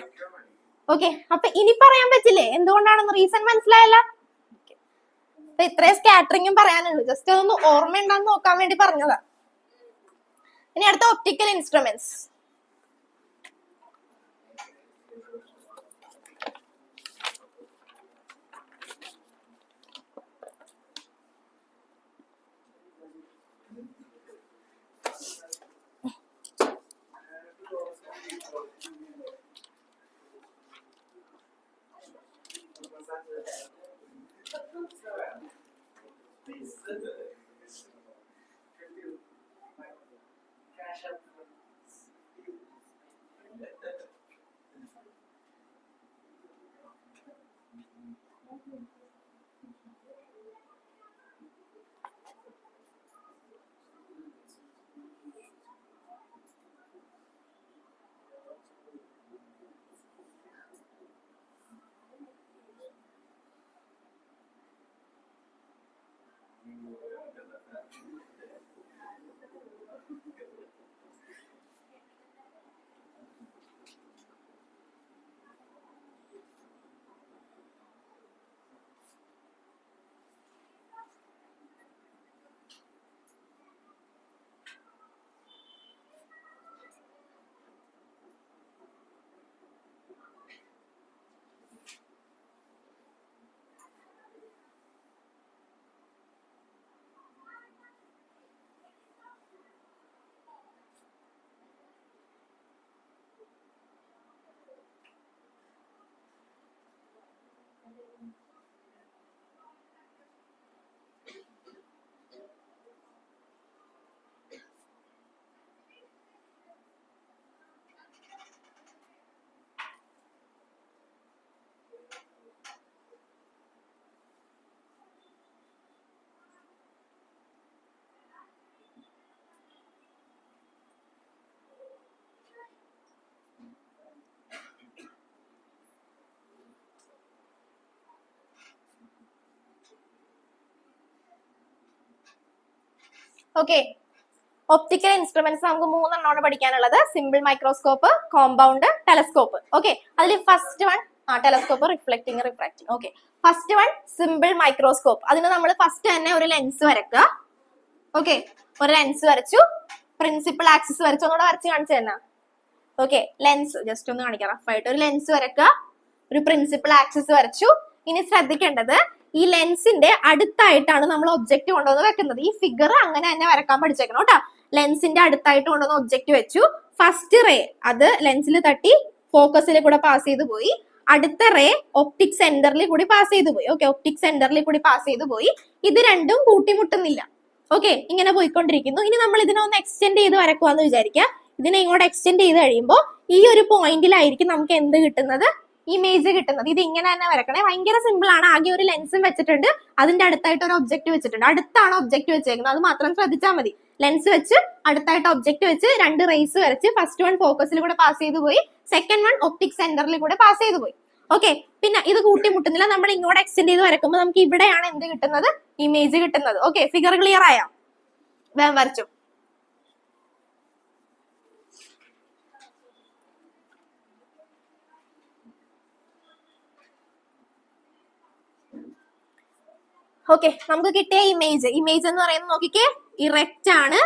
ഓക്കെ, അപ്പൊ ഇനി പറയാൻ പറ്റില്ലേ എന്തുകൊണ്ടാണെന്ന്? റീസൺ മനസ്സിലായല്ല? അപ്പൊ ഇത്രയും സ്കാറ്ററിംഗും പറയാനുള്ളൂ. ജസ്റ്റ് അതൊന്ന് ഓർമ്മയുണ്ടെന്ന് നോക്കാൻ വേണ്ടി പറഞ്ഞതാ. ഇനി അടുത്ത optical instruments. Okay, optical instruments നമുക്ക് 3 പഠിക്കാനുള്ളത്. Simple microscope, compound, telescope. Okay, അതിൽ first one telescope, reflecting, refracting. Okay, first one simple microscope. അതിന് നമ്മൾ ഫസ്റ്റ് തന്നെ ഒരു ലെൻസ് വരക്കുക. ഓക്കെ, ഒരു ലെൻസ് വരച്ചു, പ്രിൻസിപ്പൽ ആക്സിസ് വരച്ചു. ഒന്നുകൂടെ വരച്ച് കാണിച്ചു തന്നെ. ഓക്കെ, ലെൻസ് ജസ്റ്റ് ഒന്ന് കാണിക്കാം റഫായിട്ട്. ഒരു ലെൻസ് വരക്കുക, ഒരു പ്രിൻസിപ്പൽ ആക്സിസ് വരച്ചു. ഇനി ശ്രദ്ധിക്കേണ്ടത്, ഈ ലെൻസിന്റെ അടുത്തായിട്ടാണ് നമ്മൾ ഒബ്ജക്റ്റ് കൊണ്ടുവന്ന് വെക്കുന്നത്. ഈ ഫിഗർ അങ്ങനെ തന്നെ വരക്കാൻ പഠിച്ചേക്കണം കേട്ടോ. ലെൻസിന്റെ അടുത്തായിട്ട് കൊണ്ടുവന്ന് ഒബ്ജക്റ്റ് വെച്ചു. ഫസ്റ്റ് റേ അത് ലെൻസിൽ തട്ടി ഫോക്കസിൽ കൂടെ പാസ് ചെയ്ത് പോയി. അടുത്ത റേ ഒപ്റ്റിക് സെന്ററിൽ കൂടി പാസ് ചെയ്ത് പോയി. ഓക്കെ, ഒപ്റ്റിക് സെന്ററിൽ കൂടി പാസ് ചെയ്ത് പോയി. ഇത് രണ്ടും കൂട്ടിമുട്ടുന്നില്ല. ഓക്കെ, ഇങ്ങനെ പോയിക്കൊണ്ടിരിക്കുന്നു. ഇനി നമ്മൾ ഇതിനൊന്ന് എക്സ്റ്റെൻഡ് ചെയ്ത് വരക്കുവാന്ന് വിചാരിക്കുക. ഇതിനെ ഇങ്ങോട്ട് എക്സ്റ്റെൻഡ് ചെയ്ത് കഴിയുമ്പോൾ ഈ ഒരു പോയിന്റിലായിരിക്കും നമുക്ക് എന്ത് കിട്ടുന്നത്? ഇമേജ് കിട്ടുന്നത്. ഇത് ഇങ്ങനെ തന്നെ വരക്കണേ. ഭയങ്കര സിമ്പിൾ ആണ്. ആകെ ഒരു ലെൻസും വെച്ചിട്ടുണ്ട്, അതിന്റെ അടുത്തായിട്ട് ഒരു ഒബ്ജക്റ്റ് വെച്ചിട്ടുണ്ട്. അടുത്താണ് ഒബ്ജക്റ്റ് വെച്ചേക്കുന്നത്, അത് മാത്രം ശ്രദ്ധിച്ചാൽ മതി. ലെൻസ് വെച്ച് അടുത്തായിട്ട് ഒബ്ജക്റ്റ് വെച്ച് 2 റേസ് വരച്ച് ഫസ്റ്റ് വൺ ഫോക്കസിൽ കൂടെ പാസ് ചെയ്ത് പോയി, സെക്കൻഡ് വൺ ഒപ്റ്റിക് സെന്ററിൽ കൂടെ പാസ് ചെയ്ത് പോയി. ഓക്കെ, പിന്നെ ഇത് കൂട്ടിമുട്ടുന്നില്ല. നമ്മൾ ഇങ്ങോട്ട് എക്സ്റ്റെൻഡ് ചെയ്ത് വരക്കുമ്പോൾ നമുക്ക് ഇവിടെയാണ് എന്ത് കിട്ടുന്നത്? ഇമേജ് കിട്ടുന്നത്. ഓക്കെ, ഫിഗർ ക്ലിയർ ആയോ? വേഗം വരച്ചു. ഓക്കെ, നമുക്ക് കിട്ടിയ ഇമേജ് എന്ന് പറയുന്നത് നോക്കിക്കേ, ഇറക്റ്റ് ആണ്,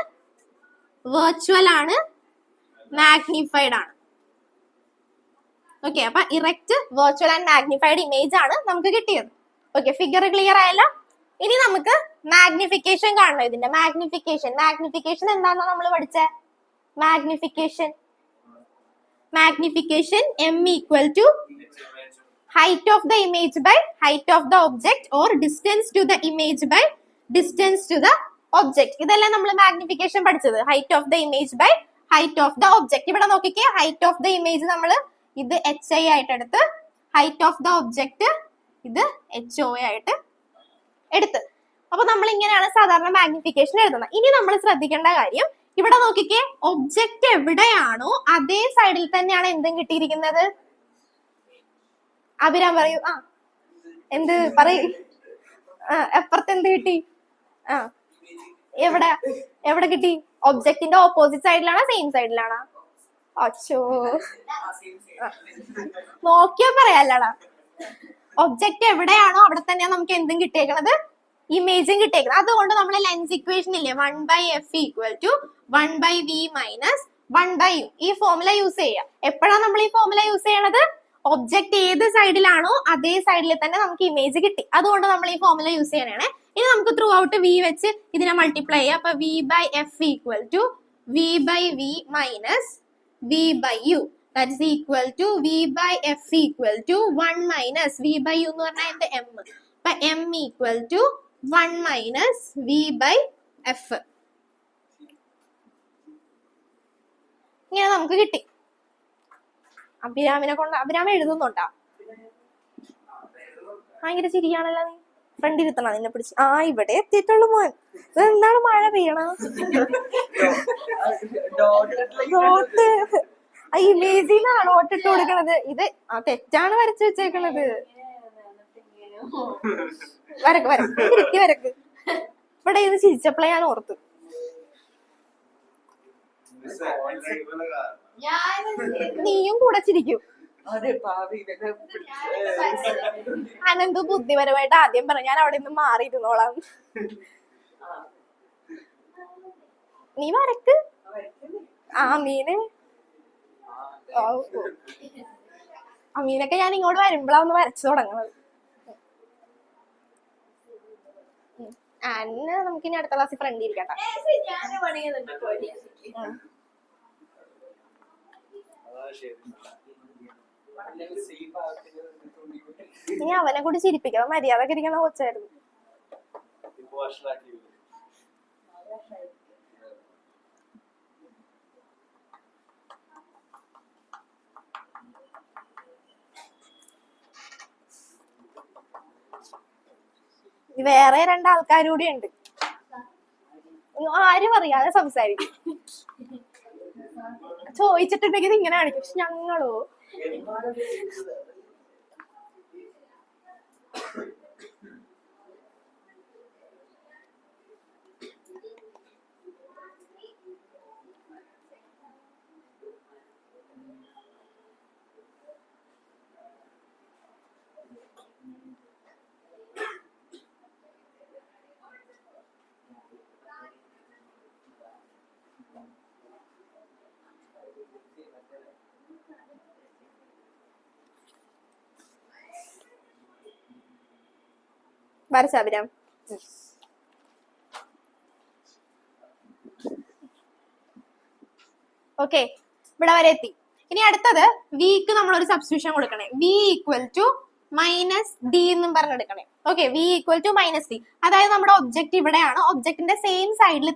വെർച്വൽ ആണ്, മാഗ്നിഫൈഡ് ആണ്. ഓക്കെ, അപ്പൊ erect, virtual and magnified image ആണ് നമുക്ക് കിട്ടിയത്. ഓക്കെ, ഫിഗർ ക്ലിയർ ആയല്ല. ഇനി നമുക്ക് മാഗ്നിഫിക്കേഷൻ കാണണം. ഇതിന്റെ മാഗ്നിഫിക്കേഷൻ എന്താണെന്നാ നമ്മൾ പഠിച്ചേ? Magnification M equal to height of the image by height of the object or distance to the image by distance to the object. ഇതെല്ലാം നമ്മൾ മാഗ്നിഫിക്കേഷൻ പഠിച്ചത്. height of the image by height of the object. ഇവിടെ നോക്കിക്കേ, height of the image നമ്മൾ ഇത് HI ആയിട്ട് എടുത്ത്, height of the object ഇത് HOA ആയിട്ട് എടുത്ത്. അപ്പൊ നമ്മൾ ഇങ്ങനെയാണ് സാധാരണ മാഗ്നിഫിക്കേഷൻ എഴുതുന്നത്. ഇനി നമ്മൾ ശ്രദ്ധിക്കേണ്ട കാര്യം, ഇവിടെ നോക്കിക്കേ, ഒബ്ജക്റ്റ് എവിടെയാണോ അതേ സൈഡിൽ തന്നെയാണ് എന്തും കിട്ടിയിരിക്കുന്നത്. അഭിരാം പറയൂ. എന്ത് പറയൂ? എപ്പുറത്ത് എന്ത് കിട്ടി? എവിടെ കിട്ടി? ഒബ്ജക്റ്റിന്റെ ഓപ്പോസിറ്റ് സൈഡിലാണോ സെയിം സൈഡിലാണോ? അച്ചോ, നോക്കിയാ പറയാല്ലടാ. ഒബ്ജക്റ്റ് എവിടെയാണോ അവിടെ തന്നെയാണ് നമുക്ക് എന്തും കിട്ടിയേക്കണത്, ഇമേജും കിട്ടിയേക്കുന്നത്. അതുകൊണ്ട് നമ്മൾ ലെൻസ് ഇക്വേഷൻ ഇല്ലേ, 1/f equal to 1/v minus 1/u, ഈ ഫോർമുല യൂസ് ചെയ്യുക. എപ്പോഴാണ് നമ്മൾ ഈ ഫോർമുല യൂസ് ചെയ്യണത്? ഒബ്ജക്റ്റ് ഏത് സൈഡിലാണോ അതേ സൈഡിൽ തന്നെ നമുക്ക് ഇമേജ് കിട്ടി. അതുകൊണ്ട് നമ്മൾ ഈ ഫോർമുല യൂസ് ചെയ്യണേ. ഇനി നമുക്ക് ത്രൂ ഔട്ട് v വെച്ച് ഇതിനെ മൾട്ടിപ്ലൈ ചെയ്യാം. അപ്പൊ v/f equal to v/v minus v/u, that is equal to v/f equal to 1 minus v/u എന്ന് പറഞ്ഞാൽ എന്റെ m. അപ്പൊ m equal to 1 minus v/f. ഇങ്ങനെ നമുക്ക് കിട്ടി. അഭിരാമ എഴുതുന്നുണ്ടാ? ഭയങ്കര ചിരിയാണല്ലോ നീ. ഫ്രണ്ട് ഇരുത്തണം നിന്നെ പിടിച്ച്. ഇവിടെ എത്തിയിട്ടുള്ളു മോൻ. ഇതെന്താണ് മഴ പെയ്യണ? ഇമേജിനാണ് ഡോട്ട് ഇട്ട് കൊടുക്കണത്. ഇത് തെറ്റാണ് വരച്ചു വെച്ചേക്കണത്. വരക്ക് വരക്ക്. ഇവിടെ ഇത് ചിരിച്ചപ്പോഴേ ഞാൻ ഓർത്ത്. നീയും കൂടെ ചിരിക്കും. അനന്ത് ബുദ്ധിപരമായിട്ട് ആദ്യം പറഞ്ഞു, ഞാൻ അവിടെ നിന്ന് മാറിയിരുന്നോളാം. നീ വരക്ക്. അമീനൊക്കെ ഞാൻ ഇങ്ങോട്ട് വരുമ്പോഴാ ഒന്ന് വരച്ചു തുടങ്ങുന്നത്. നമുക്കിനി അടുത്ത ക്ലാസ്സിൽ ഫ്രണ്ട് ഇരിക്കട്ടെ. ഇനി അവനെ കൂടി ചിരിപ്പിക്കണം. മര്യാദക്ക് ഇരിക്കുന്ന കൊച്ചായിരുന്നു. വേറെ 2 ആൾക്കാരൂടെ ഉണ്ട്. ആരും അറിയാതെ സംസാരിക്കും. ചോദിച്ചിട്ടുണ്ടെങ്കിൽ ഇങ്ങനെ കാണിക്കും. പക്ഷെ ഞങ്ങളോ വരച്ചാ ഓക്കെ, ഇവിടെ വരെ എത്തി. ഇനി അടുത്തത് വിക്ക് നമ്മൾ ഒരു സബ്സ്റ്റിറ്റ്യൂഷൻ കൊടുക്കണേ. V equal to minus D എന്നും പറഞ്ഞെടുക്കണേ. Okay, V equal to minus D. അതായത് നമ്മുടെ ഒബ്ജക്റ്റ് ഇവിടെയാണ്. ഒബ്ജക്റ്റിന്റെ സെയിം സൈഡിൽ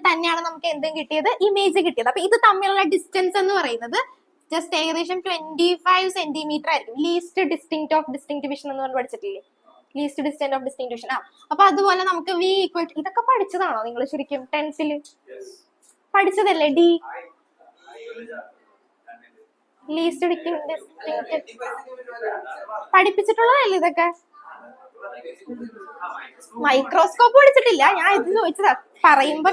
തന്നെയാണ് നമുക്ക് എന്തും കിട്ടിയത്, ഇമേജ് കിട്ടിയത്. അപ്പൊ ഇത് തമ്മിലുള്ള ഡിസ്റ്റൻസ് എന്ന് പറയുന്നത് ജസ്റ്റ് ഏകദേശം 25 സെന്റിമീറ്റർ ആയിരിക്കും. ലീസ്റ്റ് ഡിസ്റ്റിങ്ക്റ്റ് ഓഫ് ഡിസ്റ്റിങ്ക്റ്റ് എന്ന് പറഞ്ഞ് പഠിച്ചിട്ടില്ലേ? Least distance of distinct. അപ്പൊ അതുപോലെ നമുക്ക് വി ഈക്വൽ ടു, ഇതൊക്കെ പഠിച്ചതാണോ നിങ്ങൾ ശരിക്കും 10th പഠിച്ചതല്ലേ? ഡി ലീസ്റ്റ് ഡിസ്റ്റിങ്ക്റ്റ് പഠിപ്പിച്ചിട്ടുള്ളതല്ലേ ഇതൊക്കെ? മൈക്രോസ്കോപ്പ് പഠിച്ചിട്ടില്ല. ഞാൻ ഇത് ചോദിച്ചതാ. പറയുമ്പോ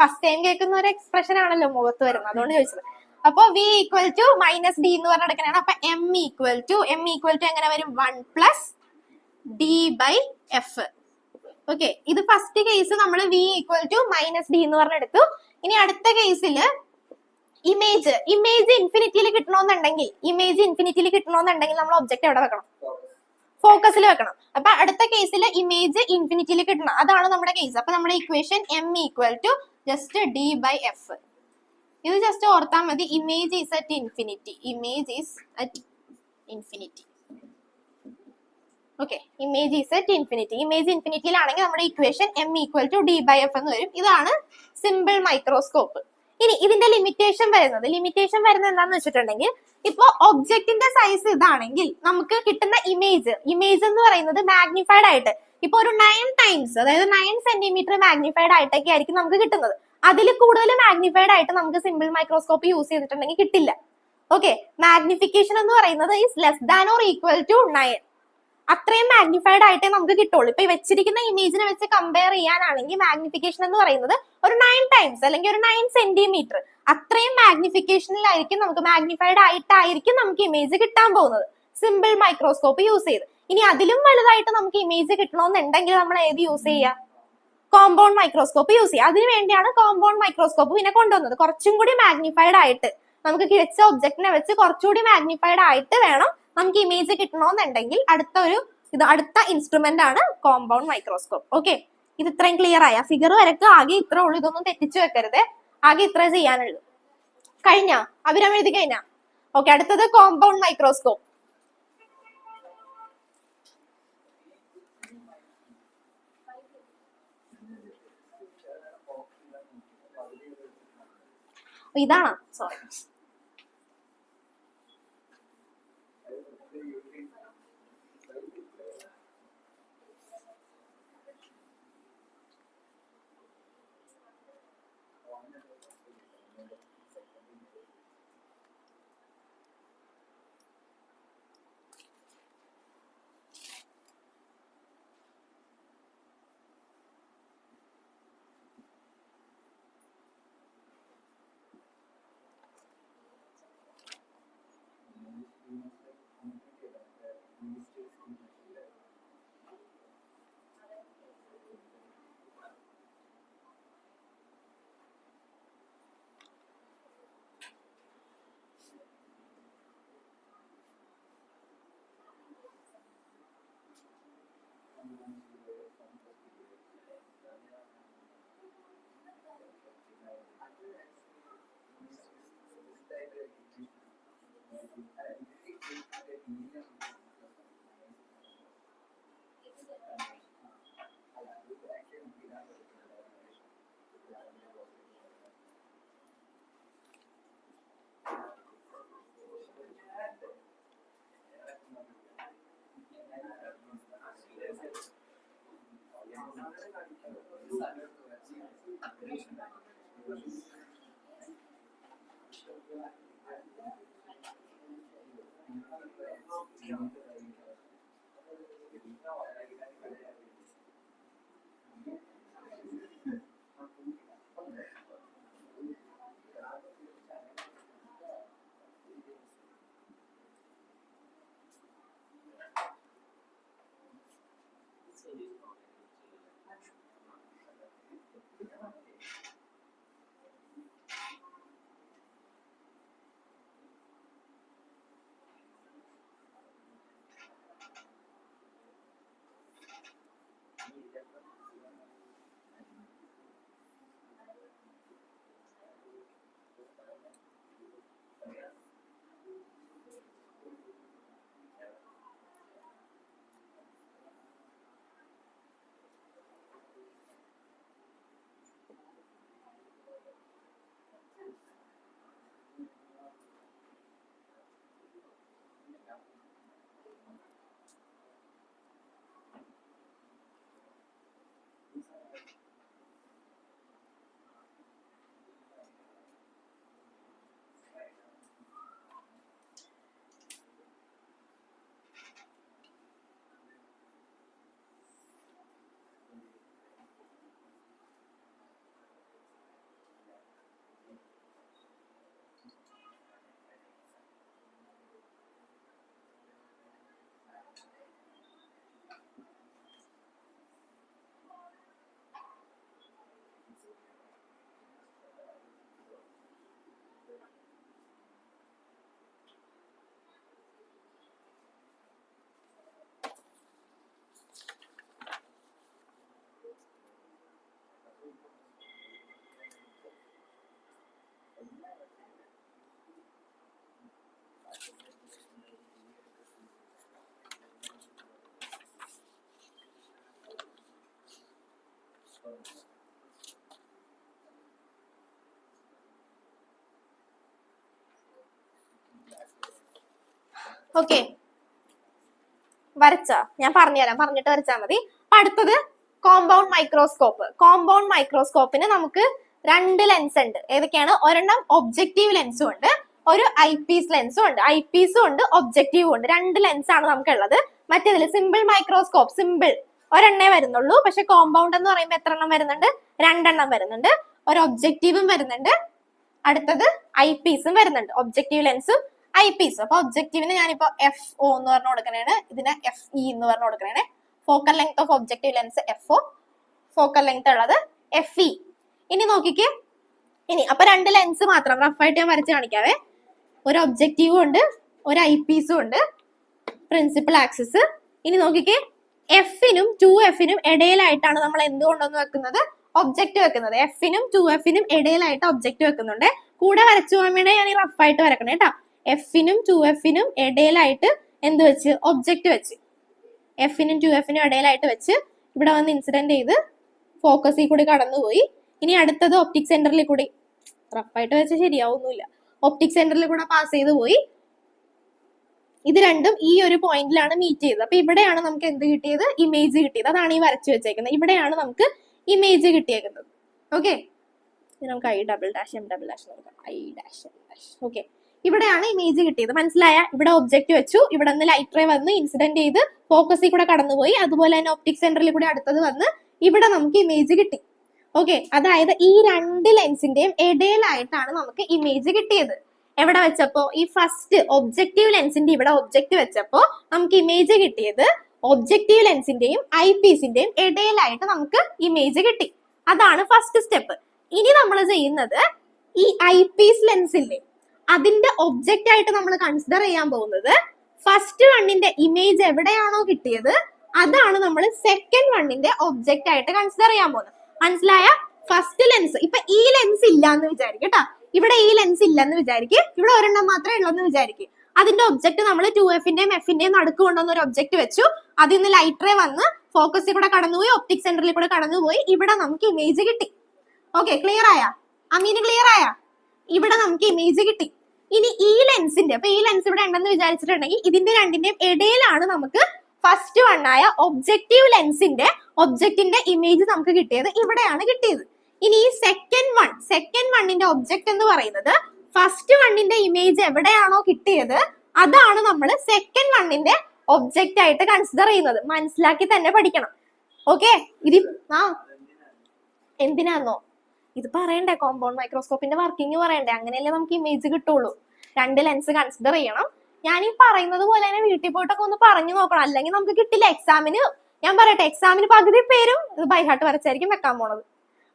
ഫസ്റ്റ് ടൈം കേൾക്കുന്ന ഒരു എക്സ്പ്രഷൻ ആണല്ലോ മുഖത്ത് വരുന്നത്, അതുകൊണ്ട് ചോദിച്ചത്. അപ്പൊ V equal to minus D എന്ന് പറഞ്ഞെടുക്കണേ. അപ്പൊ എം ഈക്വൽ ടു എങ്ങനെ വരും? 1 plus D by F. Okay, ഇത് ഫസ്റ്റ് കേസ് നമ്മൾ V equal to minus D എന്ന് പറഞ്ഞെടുത്തു. ഇനി അടുത്ത കേസിൽ ഇമേജ് ഇൻഫിനിറ്റിയിൽ കിട്ടണമെന്നുണ്ടെങ്കിൽ നമ്മൾ ഒബ്ജക്റ്റ് എവിടെ വെക്കണം? ഫോക്കസിൽ വെക്കണം. അപ്പൊ അടുത്ത കേസിൽ ഇമേജ് ഇൻഫിനിറ്റിയിൽ കിട്ടണം. അതാണ് നമ്മുടെ കേസ്. അപ്പൊ നമ്മുടെ equation M equal to just D by F. ഇത് ജസ്റ്റ് ഓർത്താൽ മതി. Image is at infinity. Okay, image is at infinity. Image ഇൻഫിനിറ്റിയിലാണെങ്കിൽ നമ്മുടെ equation M equal to D by F എന്ന് വരും. ഇതാണ് സിമ്പിൾ മൈക്രോസ്കോപ്പ്. ഇനി ഇതിന്റെ ലിമിറ്റേഷൻ വരുന്നത് എന്താണെന്ന് വെച്ചിട്ടുണ്ടെങ്കിൽ, ഇപ്പൊ ഒബ്ജക്റ്റിന്റെ സൈസ് ഇതാണെങ്കിൽ നമുക്ക് കിട്ടുന്ന ഇമേജ് എന്ന് പറയുന്നത് മാഗ്നിഫൈഡ് ആയിട്ട് ഇപ്പൊ ഒരു 9 ടൈംസ്, അതായത് 9 സെന്റിമീറ്റർ മാഗ്നിഫൈഡ് ആയിട്ടൊക്കെ ആയിരിക്കും നമുക്ക് കിട്ടുന്നത്. അതിൽ കൂടുതൽ മാഗ്നിഫൈഡ് ആയിട്ട് നമുക്ക് സിമ്പിൾ മൈക്രോസ്കോപ്പ് യൂസ് ചെയ്തിട്ടുണ്ടെങ്കിൽ കിട്ടില്ല. ഓക്കെ, മാഗ്നിഫിക്കേഷൻ എന്ന് പറയുന്നത് is less than or equal to 9. അത്രയും മാഗ്നിഫൈഡ് ആയിട്ടേ നമുക്ക് കിട്ടുള്ളൂ. ഇപ്പൊ വെച്ചിരിക്കുന്ന ഇമേജിനെ വെച്ച് കമ്പയർ ചെയ്യാനാണെങ്കിൽ മാഗ്നിഫിക്കേഷൻ എന്ന് പറയുന്നത് ഒരു 9 ടൈംസ് അല്ലെങ്കിൽ ഒരു 9 സെന്റിമീറ്റർ അത്രയും മാഗ്നിഫിക്കേഷനിലായിരിക്കും നമുക്ക് മാഗ്നിഫൈഡ് ആയിട്ടായിരിക്കും നമുക്ക് ഇമേജ് കിട്ടാൻ പോകുന്നത് സിമ്പിൾ മൈക്രോസ്കോപ്പ് യൂസ് ചെയ്ത്. ഇനി അതിലും വലുതായിട്ട് നമുക്ക് ഇമേജ് കിട്ടണമെന്നുണ്ടെങ്കിൽ നമ്മൾ ഏത് യൂസ് ചെയ്യുക? കോമ്പൗണ്ട് മൈക്രോസ്കോപ്പ് യൂസ് ചെയ്യുക. അതിനു വേണ്ടിയാണ് കോമ്പൗണ്ട് മൈക്രോസ്കോപ്പ് പിന്നെ കൊണ്ടുവന്നത്. കുറച്ചും കൂടി മാഗ്നിഫൈഡ് ആയിട്ട് നമുക്ക് കിഴിച്ച ഒബ്ജക്റ്റിനെ വെച്ച് കുറച്ചുകൂടി മാഗ്നിഫൈഡ് ആയിട്ട് വേണം നമുക്ക് ഇമേജ് കിട്ടണമെന്നുണ്ടെങ്കിൽ അടുത്ത ഇൻസ്ട്രുമെന്റ് ആണ് കോമ്പൗണ്ട് മൈക്രോസ്കോപ്പ്. ഓക്കെ, ഇത് ഇത്രയും ക്ലിയർ ആയ? ഫിഗർ വരക്ക് ആകെ ഇത്ര ഉള്ളൂ. ഇതൊന്നും തെറ്റിച്ചു വെക്കരുത്. ആകെ ഇത്ര ചെയ്യാനുള്ളൂ. കഴിഞ്ഞ അഭിരാമി എഴുതി കഴിഞ്ഞ? ഓക്കെ, അടുത്തത് കോമ്പൗണ്ട് മൈക്രോസ്കോപ്പ്. ഇതാണോ? സോറി. ഓക്കെ, വരച്ച ഞാൻ പറഞ്ഞുതരാം, പറഞ്ഞിട്ട് വരച്ചാൽ മതി. അപ്പൊ അടുത്തത് കോമ്പൗണ്ട് മൈക്രോസ്കോപ്പ്. കോമ്പൗണ്ട് മൈക്രോസ്കോപ്പിന് നമുക്ക് രണ്ട് ലെൻസ് ഉണ്ട്. ഏതൊക്കെയാണ്? ഒരെണ്ണം ഒബ്ജക്റ്റീവ് ലെൻസും ഉണ്ട്, ഒരു ഐ പീസ് ലെൻസും ഉണ്ട്. ഐ പീസും ഉണ്ട്, ഒബ്ജക്റ്റീവും ഉണ്ട്. രണ്ട് ലെൻസ് ആണ് നമുക്ക് ഉള്ളത്. മറ്റേതിൽ സിമ്പിൾ മൈക്രോസ്കോപ്പ്, സിമ്പിൾ ഒരെണ്ണേ വരുന്നുള്ളൂ. പക്ഷെ കോമ്പൗണ്ട് എന്ന് പറയുമ്പോൾ എത്ര എണ്ണം വരുന്നുണ്ട്? രണ്ടെണ്ണം വരുന്നുണ്ട്. ഒരു ഒബ്ജക്റ്റീവും വരുന്നുണ്ട്, അടുത്തത് ഐ പീസും വരുന്നുണ്ട്. ഒബ്ജക്റ്റീവ് ലെൻസും ഐ പീസും. അപ്പൊ ഒബ്ജക്റ്റീവിന് ഞാനിപ്പോ FO എന്ന് പറഞ്ഞു കൊടുക്കണേണ്, ഇതിന് FE എന്ന് പറഞ്ഞു കൊടുക്കണേണ്. Focal length of objective lens FO, focal length ഉള്ളത് FE. ഇനി നോക്കിക്കേ, ഇനി അപ്പൊ രണ്ട് ലെൻസ് മാത്രം റഫായിട്ട് ഞാൻ വരച്ച് കാണിക്കാവേ. ഒരു ഒബ്ജക്റ്റീവും ഉണ്ട്, ഒരു ഐ പീസും ഉണ്ട്, പ്രിൻസിപ്പൽ ആക്സിസ്. ഇനി നോക്കിക്കേ, Fനും 2Fനും ഇടയിലായിട്ടാണ് നമ്മൾ എന്തുകൊണ്ടൊന്ന് വെക്കുന്നത്? ഒബ്ജക്റ്റ് വെക്കുന്നത്. Fനും 2Fനും ഇടയിലായിട്ട് ഒബ്ജക്റ്റ് വെക്കുന്നുണ്ട്. കൂടെ വരച്ചു പോകാൻ വേണ്ടി ഞാൻ ഈ റഫായിട്ട് വരക്കണേ കേട്ടോ. Fനും 2Fനും ഇടയിലായിട്ട് എന്ത് വെച്ച്? ഒബ്ജക്റ്റ് വെച്ച്. Fനും 2Fനും ഇടയിലായിട്ട് വെച്ച് ഇവിടെ വന്ന് ഇൻസിഡന്റ് ചെയ്ത് ഫോക്കസിൽ കൂടി കടന്നുപോയി. ഇനി അടുത്തത് ഒപ്റ്റിക് സെന്ററിൽ കൂടി, റഫായിട്ട് വെച്ച് ശരിയാവുന്നില്ല, ഒപ്റ്റിക് സെന്ററിൽ കൂടെ പാസ് ചെയ്ത് പോയി. ഇത് രണ്ടും ഈ ഒരു പോയിന്റിലാണ് മീറ്റ് ചെയ്തത്. അപ്പൊ ഇവിടെയാണ് നമുക്ക് എന്ത് കിട്ടിയത്? ഇമേജ് കിട്ടിയത്. അതാണ് ഈ വരച്ചു വെച്ചേക്കുന്നത്. ഇവിടെയാണ് നമുക്ക് ഇമേജ് കിട്ടിയേക്കുന്നത്. ഓക്കെ, നമുക്ക് I double dash M double dash നോക്കാം. I dash M dash. Okay, ഇവിടെയാണ് ഇമേജ് കിട്ടിയത്. മനസ്സിലായ? ഇവിടെ ഒബ്ജക്റ്റ് വെച്ചു, ഇവിടെ നിന്ന് ലൈറ്റ് റേ വന്ന് ഇൻസിഡന്റ് ചെയ്ത് ഫോക്കസിൽ കൂടെ കടന്നുപോയി. അതുപോലെ തന്നെ ഒപ്റ്റിക് സെന്ററിൽ കൂടെ അടുത്തത് വന്ന് ഇവിടെ നമുക്ക് ഇമേജ് കിട്ടി. ഓക്കെ, അതായത് ഈ രണ്ട് ലെൻസിന്റെയും ഇടയിലായിട്ടാണ് നമുക്ക് ഇമേജ് കിട്ടിയത്. എവിടെ വെച്ചപ്പോ? ഈ ഫസ്റ്റ് ഒബ്ജക്റ്റീവ് ലെൻസിന്റെ ഇവിടെ ഒബ്ജക്റ്റ് വെച്ചപ്പോ നമുക്ക് ഇമേജ് കിട്ടിയത് ഒബ്ജക്റ്റീവ് ലെൻസിന്റെയും ഐ പീസിന്റെയും ഇടയിലായിട്ട് നമുക്ക് ഇമേജ് കിട്ടി. അതാണ് ഫസ്റ്റ് സ്റ്റെപ്പ്. ഇനി നമ്മൾ ചെയ്യുന്നത് ഈ ഐ പീസ് ലെൻസില്ലേ, അതിന്റെ ഒബ്ജക്റ്റ് ആയിട്ട് നമ്മൾ കൺസിഡർ ചെയ്യാൻ പോകുന്നത് ഫസ്റ്റ് വണ്ണിന്റെ ഇമേജ് എവിടെയാണോ കിട്ടിയത് അതാണ് നമ്മൾ സെക്കൻഡ് വണ്ണിന്റെ ഒബ്ജക്റ്റ് ആയിട്ട് കൺസിഡർ ചെയ്യാൻ പോകുന്നത്. മനസ്സിലായ? ഫസ്റ്റ് ലെൻസ്, ഇപ്പൊ ഈ ലെൻസ് ഇല്ല എന്ന് വിചാരിക്കും കേട്ടാ. ഇവിടെ ഈ ലെൻസ് ഇല്ലെന്ന് വിചാരിക്കും, ഇവിടെ ഒരെണ്ണം മാത്രമേ ഉള്ളൂ എന്ന് വിചാരിക്കും. അതിന്റെ ഒബ്ജക്റ്റ് നമ്മൾ 2Fന്റെയും Fന്റെയും നടുക്ക് കൊണ്ടുവന്ന ഒരു ഒബ്ജക്റ്റ് വെച്ചു. അതിൽ നിന്ന് ലൈറ്റ് റേ വന്ന് ഫോക്കസിൽ കൂടെ കടന്നുപോയി, ഒപ്റ്റിക് സെന്ററിൽ കൂടെ കടന്നുപോയി. ഇവിടെ നമുക്ക് ഇമേജ് കിട്ടി. ഓക്കെ, ക്ലിയർ ആയ? അമീന് ക്ലിയർ ആയ? ഇവിടെ നമുക്ക് ഇമേജ് കിട്ടി. ഇനി ഈ ലെൻസിന്റെ, അപ്പൊ ഈ ലെൻസ് ഇവിടെ ഉണ്ടെന്ന് വിചാരിച്ചിട്ടുണ്ടെങ്കിൽ ഇതിന്റെ രണ്ടിന്റെയും ഇടയിലാണ് നമുക്ക് ഫസ്റ്റ് വണ്ണായ ഒബ്ജക്റ്റീവ് ലെൻസിന്റെ ഒബ്ജക്റ്റിന്റെ ഇമേജ് നമുക്ക് കിട്ടിയത്. ഇവിടെയാണ് കിട്ടിയത്. ഇനി ഈ സെക്കൻഡ് വണ്ണിന്റെ ഒബ്ജക്റ്റ് എന്ന് പറയുന്നത് ഫസ്റ്റ് വണ്ണിന്റെ ഇമേജ് എവിടെയാണോ കിട്ടിയത് അതാണ് നമ്മൾ സെക്കൻഡ് വണ്ണിന്റെ ഒബ്ജക്റ്റ് ആയിട്ട് കൺസിഡർ ചെയ്യുന്നത്. മനസ്സിലാക്കി തന്നെ പഠിക്കണം. ഓക്കെ, ഇത് എന്തിനാന്നോ ഇത് പറയണ്ടേ? കോമ്പൗണ്ട് മൈക്രോസ്കോപ്പിന്റെ വർക്കിംഗ് പറയണ്ടേ? അങ്ങനെയല്ലേ നമുക്ക് ഇമേജ് കിട്ടുള്ളൂ. രണ്ട് ലെൻസ് കൺസിഡർ ചെയ്യണം. ഞാൻ ഈ പറയുന്നത് പോലെ തന്നെ വീട്ടിൽ പോയിട്ടൊക്കെ ഒന്ന് പറഞ്ഞു നോക്കണം, അല്ലെങ്കിൽ നമുക്ക് കിട്ടില്ല. എക്സാമിന് ഞാൻ പറയട്ടെ, എക്സാമിന് പകുതി പേരും ഇത് ബൈഹാർട്ട് വരച്ചായിരിക്കും വെക്കാൻ പോണത്.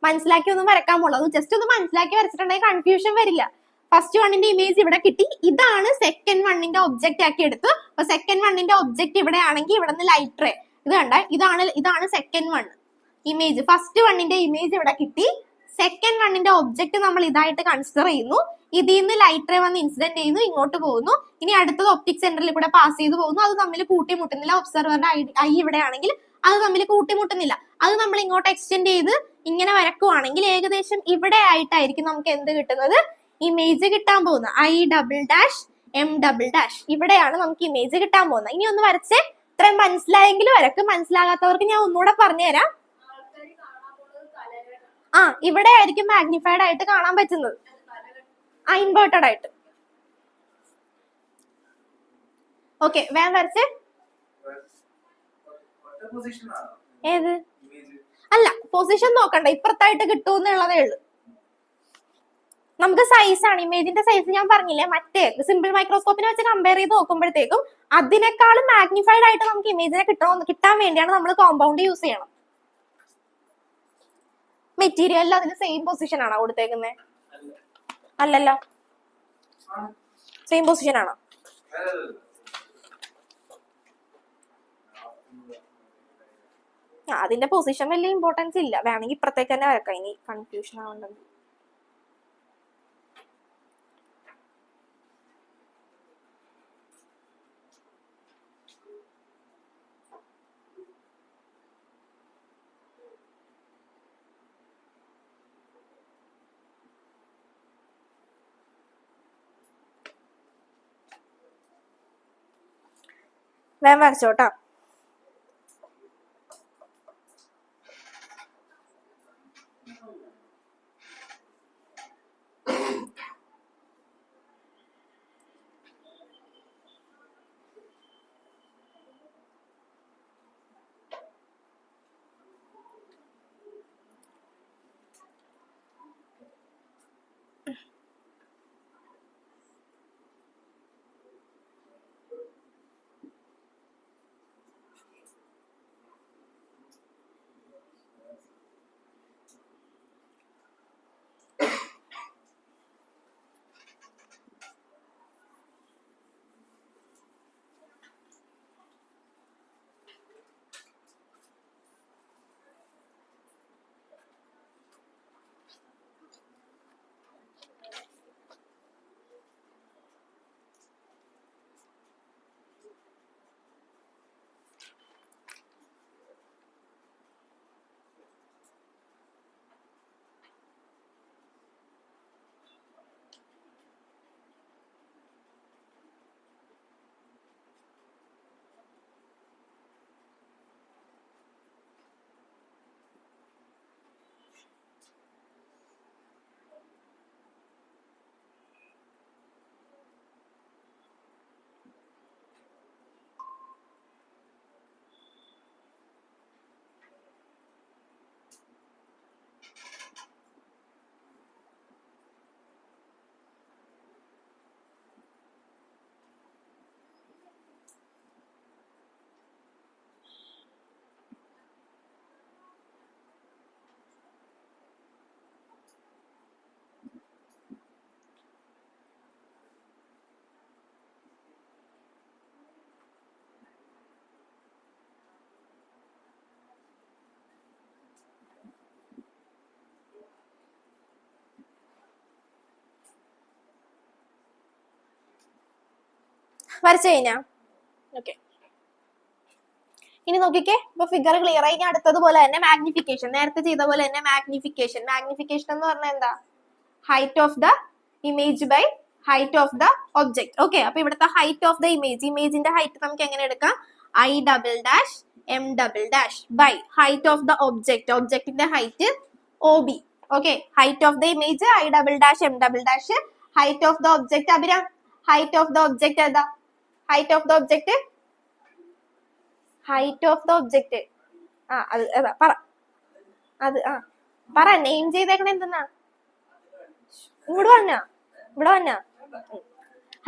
മനസ്സിലാക്കി ഒന്നും വരക്കാൻ പോണത്. ജസ്റ്റ് ഒന്ന് മനസ്സിലാക്കി വരച്ചിട്ടുണ്ടെങ്കിൽ കൺഫ്യൂഷൻ വരില്ല. ഫസ്റ്റ് വണ്ണിന്റെ ഇമേജ് ഇവിടെ കിട്ടി, ഇതാണ് സെക്കൻഡ് വണ്ണിന്റെ ഒബ്ജക്റ്റ് ആക്കി എടുത്തു. അപ്പൊ സെക്കൻഡ് വണ്ണിന്റെ ഒബ്ജക്റ്റ് ഇവിടെ ആണെങ്കിൽ ഇവിടെ നിന്ന് ലൈറ്റ് റേ ഇത് കണ്ട, ഇതാണ് സെക്കൻഡ് വൺ ഇമേജ്. ഫസ്റ്റ് വണ്ണിന്റെ ഇമേജ് ഇവിടെ കിട്ടി, സെക്കൻഡ് വണ്ണിന്റെ ഒബ്ജക്റ്റ് നമ്മൾ ഇതായിട്ട് കൺസിഡർ ചെയ്യുന്നു. ഇതിൽ നിന്ന് ലൈറ്റ് റേ വന്ന് ഇൻസിഡന്റ് ചെയ്യുന്നു, ഇങ്ങോട്ട് പോകുന്നു. ഇനി അടുത്തത് ഒപ്റ്റിക് സെന്ററിൽ കൂടെ പാസ് ചെയ്ത് പോകുന്നു. അത് തമ്മിൽ കൂട്ടിമുട്ടുന്നില്ല. ഒബ്സർവറുടെ ഐ ഇവിടെ ആണെങ്കിൽ അത് തമ്മിൽ കൂട്ടിമുട്ടുന്നില്ല. അത് നമ്മൾ ഇങ്ങോട്ട് എക്സ്റ്റെൻഡ് ചെയ്ത് ഇങ്ങനെ വരക്കുവാണെങ്കിൽ ഏകദേശം ഇവിടെ ആയിട്ടായിരിക്കും നമുക്ക് എന്ത് കിട്ടുന്നത്? ഇമേജ് കിട്ടാൻ പോകുന്നത്. I double dash M double dash, ഇവിടെയാണ് നമുക്ക് ഇമേജ് കിട്ടാൻ പോകുന്നത്. ഇനി ഒന്ന് വരച്ചേ. ഇത്രയും മനസ്സിലായെങ്കിൽ വരക്ക്, മനസ്സിലാകാത്തവർക്ക് ഞാൻ ഒന്നുകൂടെ പറഞ്ഞുതരാം. ഇവിടെ ആയിരിക്കും മാഗ്നിഫൈഡ് ആയിട്ട് കാണാൻ പറ്റുന്നത്, ഇൻവേർട്ടഡ് ആയിട്ട്. ഓക്കെ, വേഗം വരച്ചേ. ഏത്? അല്ല, പൊസിഷൻ നോക്കണ്ട, ഇപ്പുറത്തായിട്ട് കിട്ടുമെന്നുള്ളതേ ഉള്ളൂ. നമുക്ക് സൈസ് ആണ്, ഇമേജിന്റെ സൈസ് ഞാൻ പറഞ്ഞില്ലേ, മറ്റേ സിമ്പിൾ മൈക്രോസ്കോപ്പിനെ വെച്ച് കമ്പയർ ചെയ്ത് നോക്കുമ്പോഴത്തേക്കും അതിനേക്കാളും മാഗ്നിഫൈഡ് ആയിട്ട് നമുക്ക് ഇമേജിനെ കിട്ടാൻ വേണ്ടിയാണ് നമ്മൾ കോമ്പൗണ്ട് യൂസ് ചെയ്യണം. മെറ്റീരിയലിൽ അതിന് സെയിം പൊസിഷൻ ആണോ കൊടുത്തേക്കുന്നത്? അല്ലല്ലോ, സെയിം പൊസിഷൻ ആണോ? അതിന്റെ പൊസിഷൻ വലിയ ഇമ്പോർട്ടൻസ് ഇല്ല, വേണമെങ്കിൽ ഇപ്പുറത്തേക്ക് തന്നെ വരക്കാം. ഇനി കൺഫ്യൂഷൻ ആവണ്ടെങ്കിൽ വേഗം വരച്ചോട്ടാ. വരച്ചു കഴിഞ്ഞാ ഓക്കെ. ഇനി നോക്കിക്കേ, ഇപ്പൊ ഫിഗർ ക്ലിയർ ആയി. അടുത്തതുപോലെ തന്നെ മാഗ്നിഫിക്കേഷൻ, നേരത്തെ ചെയ്ത പോലെ തന്നെ മാഗ്നിഫിക്കേഷൻ. മാഗ്നിഫിക്കേഷൻ എന്ന് പറഞ്ഞാൽ എന്താ? Height of the image by height of the object. Okay, അപ്പൊ ഇവിടുത്തെ ഹൈറ്റ് ഓഫ് ദ ഇമേജ്, ഇമേജിന്റെ ഹൈറ്റ് നമുക്ക് എങ്ങനെ എടുക്കാം? I double dash M double dash by height of the object, ഒബ്ജക്റ്റിന്റെ height OB. Okay, height of the image I double dash M double dash, height of the object. Abhiram, height of the object ഏതാ? Height of the object, height of the object അത് ഏതാ പറ. അത് പറ, name ചെയ്തേക്കണ എന്തെന്നാ? ഇവിടെ വന്ന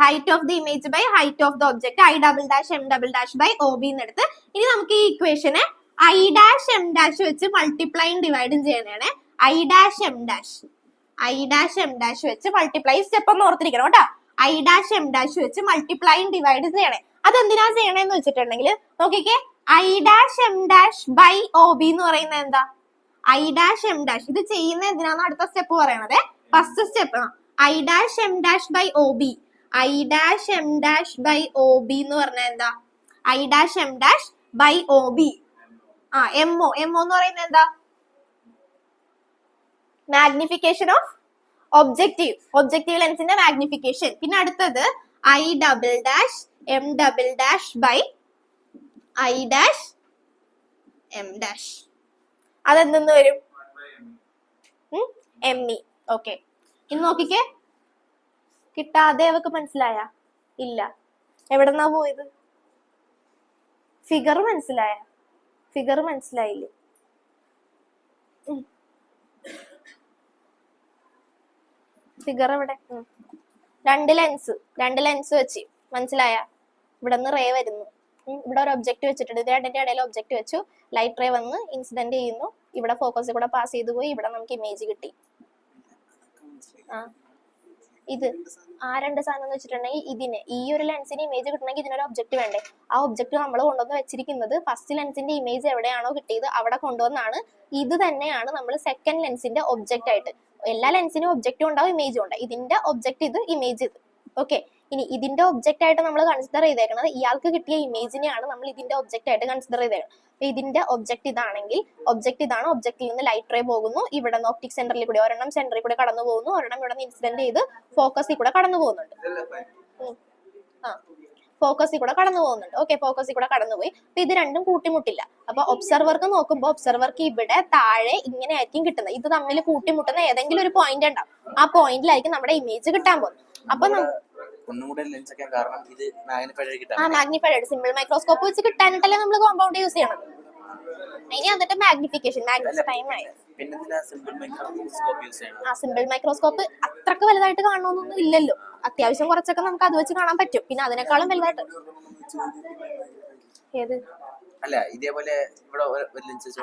height of the image by height of the object I double dash M double dash by OB എന്നെടുത്ത് ഇനി നമുക്ക് ഈ ഇക്വേഷനെ I dash M dash വെച്ച് മൾട്ടിപ്ലൈയും ഡിവൈഡും ചെയ്യണേ. I dash M dash വെച്ച് മൾട്ടിപ്ലൈ, സ്റ്റെപ്പ് ഒന്ന് ഓർത്തിരിക്കണം കേട്ടോ. I dash M dash വെച്ച് മൾട്ടിപ്ലൈയും ഡിവൈഡും ചെയ്യണേ. അതെന്തിനാ ചെയ്യണേന്ന് വെച്ചിട്ടുണ്ടെങ്കിൽ നോക്കിക്കേ, I dash M dash by OB എന്ന് പറയുന്നത് എന്താ? I dash M dash ഇത് ചെയ്യുന്ന എന്തിനാന്ന് അടുത്ത സ്റ്റെപ്പ് പറയണത്. First step I dash M dash by OB, I dash M dash by OB എന്ന് പറഞ്ഞാൽ എന്താ? I dash M dash by OB. MO എന്ന് പറയുന്നത് എന്താ? മാഗ്നിഫിക്കേഷൻ ഓഫ് ഒബ്ജക്റ്റീവ് ലെൻസിന്റെ മാഗ്നിഫിക്കേഷൻ. പിന്നെ അടുത്തത് I double dash M double dash by I dash M dash. അതെന്തെന്ന് വരും? ME. ഓക്കെ, ഇനി നോക്കിക്കേ, കിട്ടാതെ അവക്ക് മനസ്സിലായ? ഇല്ല. എവിടെന്നാ പോയത്? ഫിഗർ മനസ്സിലായ? ഫിഗർ മനസ്സിലായില്ലേ? ഫിഗർ എവിടെ? രണ്ട് ലെൻസ് വെച്ച് മനസ്സിലായ? ഇവിടെ നിന്ന് റേ വരുന്നു, ഇവിടെ ഒരു ഒബ്ജക്റ്റ് വെച്ചിട്ടുണ്ട്, ഇത് രണ്ടിന്റെ ഇടയിൽ ഒബ്ജക്റ്റ് വെച്ചു, ലൈറ്റ് റേ വന്ന് ഇൻസിഡന്റ് ചെയ്യുന്നു, ഇവിടെ ഫോക്കസിൽ കൂടെ പാസ് ചെയ്തു പോയി, ഇവിടെ നമുക്ക് ഇമേജ് കിട്ടി. ഇത് രണ്ട് സാധനം എന്ന് വെച്ചിട്ടുണ്ടെങ്കിൽ ഇതിന് ഈ ഒരു ലെൻസിന് ഇമേജ് കിട്ടണമെങ്കിൽ ഇതിനൊരു ഒബ്ജക്റ്റ് വേണ്ടേ? ആ ഒബ്ജക്റ്റ് നമ്മൾ കൊണ്ടുവന്ന് വെച്ചിരിക്കുന്നത് ഫസ്റ്റ് ലെൻസിന്റെ ഇമേജ് എവിടെയാണോ കിട്ടിയത് അവിടെ കൊണ്ടുവന്നാണ്. ഇത് തന്നെയാണ് നമ്മൾ സെക്കൻഡ് ലെൻസിന്റെ ഒബ്ജക്റ്റ് ആയിട്ട്. എല്ലാ ലെൻസിനും ഒബ്ജക്റ്റും ഉണ്ടാവും, ഇമേജും ഉണ്ട്. ഇതിന്റെ ഒബ്ജക്റ്റ് ഇത്, ഇമേജ് ഇത്. ഓക്കെ, ഇനി ഇതിന്റെ ഒബ്ജക്റ്റ് ആയിട്ട് നമ്മൾ കൺസിഡർ ചെയ്തേക്കുന്നത് ഇയാൾക്ക് കിട്ടിയ ഇമേജിനെയാണ് നമ്മൾ ഇതിന്റെ ഒബ്ജക്റ്റ് ആയിട്ട് കൺസിഡർ ചെയ്തേക്കുന്നത്. അപ്പൊ ഇതിന്റെ ഒബ്ജക്റ്റ് ഇതാണെങ്കിൽ ഒബ്ജക്റ്റ് ഇതാണ്, ഒബ്ജക്റ്റിൽ നിന്ന് ലൈറ്റ് റേ പോകുന്നു, ഇവിടെ നിന്ന് ഒപ്റ്റിക് സെന്ററിൽ കൂടി ഒരെണ്ണം സെന്ററിൽ കൂടെ കടന്നു പോകുന്നു, ഒരെണ്ണം ഇവിടെ നിന്ന് ഇൻസിഡന്റ് ചെയ്ത് ഫോക്കസിൽ കൂടെ കടന്നു പോകുന്നുണ്ട്. ഫോക്കസിൽ കൂടെ കടന്നു പോകുന്നുണ്ട്. ഓക്കെ, ഫോക്കസിൽ കൂടെ കടന്നുപോയി. അപ്പൊ ഇത് രണ്ടും കൂട്ടിമുട്ടില്ല. അപ്പൊ ഒബ്സർവർക്ക് നോക്കുമ്പോൾ ഒബ്സർവർക്ക് ഇവിടെ താഴെ ഇങ്ങനെ ആയിരിക്കും കിട്ടുന്നത്. ഇത് തമ്മിൽ കൂട്ടിമുട്ടുന്ന ഏതെങ്കിലും ഒരു പോയിന്റ് ഉണ്ടാവും. ആ പോയിന്റിലായിരിക്കും നമ്മുടെ ഇമേജ് കിട്ടാൻ പോകുന്നത്. അപ്പൊ മാഗ്നിഫൈഡ് സിമ്പിൾ മൈക്രോസ്കോപ്പ് വെച്ച് കിട്ടാനിട്ടല്ലേ നമ്മൾ കോമ്പൗണ്ട് യൂസ് ചെയ്യണം. ഇനി എന്നിട്ട് മാഗ്നിഫിക്കേഷൻ ടൈം ആയി. സിമ്പിൾ മൈക്രോസ്കോപ്പ് അത്രക്ക് വലുതായിട്ട് കാണണമെന്നൊന്നും ഇല്ലല്ലോ. അത്യാവശ്യം കുറച്ചൊക്കെ നമുക്ക് അത് വെച്ച് കാണാൻ പറ്റും. പിന്നെ അതിനേക്കാളും വലുതായിട്ട് ഏത് അല്ല ഇതേപോലെ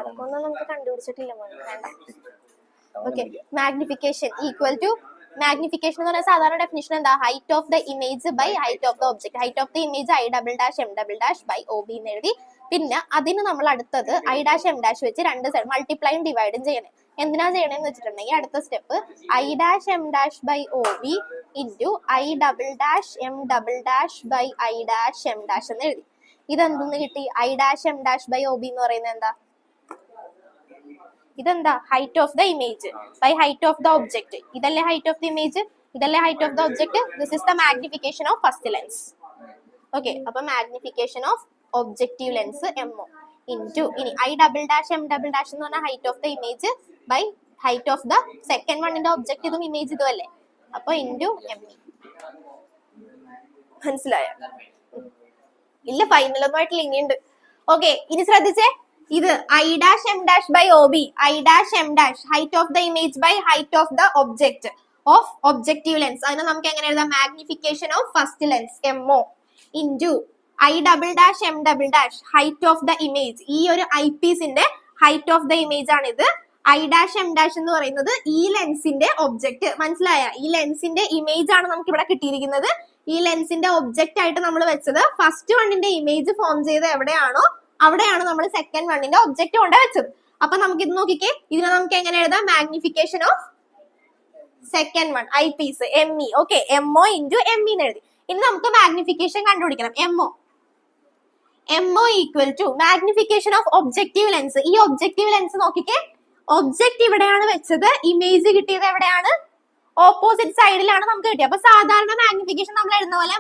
അതൊന്നും നമുക്ക് കണ്ടുപിടിച്ചിട്ടില്ല. Okay, magnification equal to magnification എന്ന് പറഞ്ഞാൽ സാധാരണ ഡെഫിനിഷൻ എന്താ? Height of the image by height of the object. Height of the image I'(M') by OB എന്ന് എഴുതി. പിന്നെ അതിന് നമ്മൾ അടുത്തത് I'(M') വെച്ച് രണ്ട് സൈഡ് മൾട്ടിപ്ലൈയും ഡിവൈഡും ചെയ്യണേ. എന്തിനാ ചെയ്യണമെന്ന് വെച്ചിട്ടുണ്ടെങ്കിൽ അടുത്ത step I'(M') by OB into I'(M') by I'(M') എന്ന് എഴുതി. ഇതെന്തെന്ന് കിട്ടി? I'(M') ബൈ OB എന്ന് പറയുന്നത് എന്താ? ഇതെന്താ? Height of the image by height of the object. ഇതല്ലേ ഹൈറ്റ് ഓഫ് ദ ഇമേജ്, ഇതല്ലേ height of the object. This is the magnification of first lens. Okay, അപ്പൊ magnification of objective lens MO into ഇനി I'(M') എന്ന് പറഞ്ഞാൽ height of the image by height of the second വണ്ണിന്റെ object. ഇതും image ഇതും അല്ലേ? അപ്പൊ ഇൻറ്റു ME. മനസ്സിലായോ? ഇല്ല, ഫൈനലൊന്നും ആയിട്ടില്ല, ഇനിയുണ്ട്. ഓക്കെ, ഇനി ശ്രദ്ധിച്ചേ. ഇത് I'(M') by OB I'(M') height of the image by height of the object of objective lens. അതിനെ നമുക്ക് എങ്ങനെ എഴുതാം? Magnification of first lens MO into I'(M') height of the image. ഈ ഒരു ഐപീസിന്റെ ഹൈറ്റ് ഓഫ് ദ ഇമേജ് ആണ് ഇത്. I'(M') എന്ന് പറയുന്നത് ഈ ലെൻസിന്റെ ഒബ്ജക്ട്. മനസ്സിലായ? ഈ ലെൻസിന്റെ ഇമേജ് ആണ് നമുക്ക് ഇവിടെ കിട്ടിയിരിക്കുന്നത്. ഈ ലെൻസിന്റെ ഒബ്ജക്റ്റ് ആയിട്ട് നമ്മൾ വെച്ചത് ഫസ്റ്റ് വണ്ണിന്റെ ഇമേജ് ഫോം ചെയ്ത് എവിടെയാണോ അവിടെയാണ് നമ്മൾ സെക്കൻഡ് വണ്ണിന്റെ ഒബ്ജക്റ്റ് കൊണ്ട് വെച്ചത്. അപ്പൊ നമുക്ക് ഇത് നോക്കിക്കേ. ഇതിനെ നമുക്ക് എങ്ങനെ എഴുതാം? Magnification of second one eyepiece ME. Okay, MO into ME എന്ന് എഴുതി. ഇനി നമുക്ക് മാഗ്നിഫിക്കേഷൻ കണ്ടുപിടിക്കണം. MO equal to magnification of objective lens. ഈ ഒബ്ജക്റ്റീവ് ലെൻസ് നോക്കിക്കേ. ഒബ്ജക്റ്റ് ഇവിടെയാണ് വെച്ചത്, ഇമേജ് കിട്ടിയത് എവിടെയാണ്? ഓപ്പോസിറ്റ് സൈഡിലാണ് നമുക്ക് കിട്ടിയത്. അപ്പൊ സാധാരണ മാഗ്നിഫിക്കേഷൻ നമ്മൾ എഴുതുന്ന പോലെ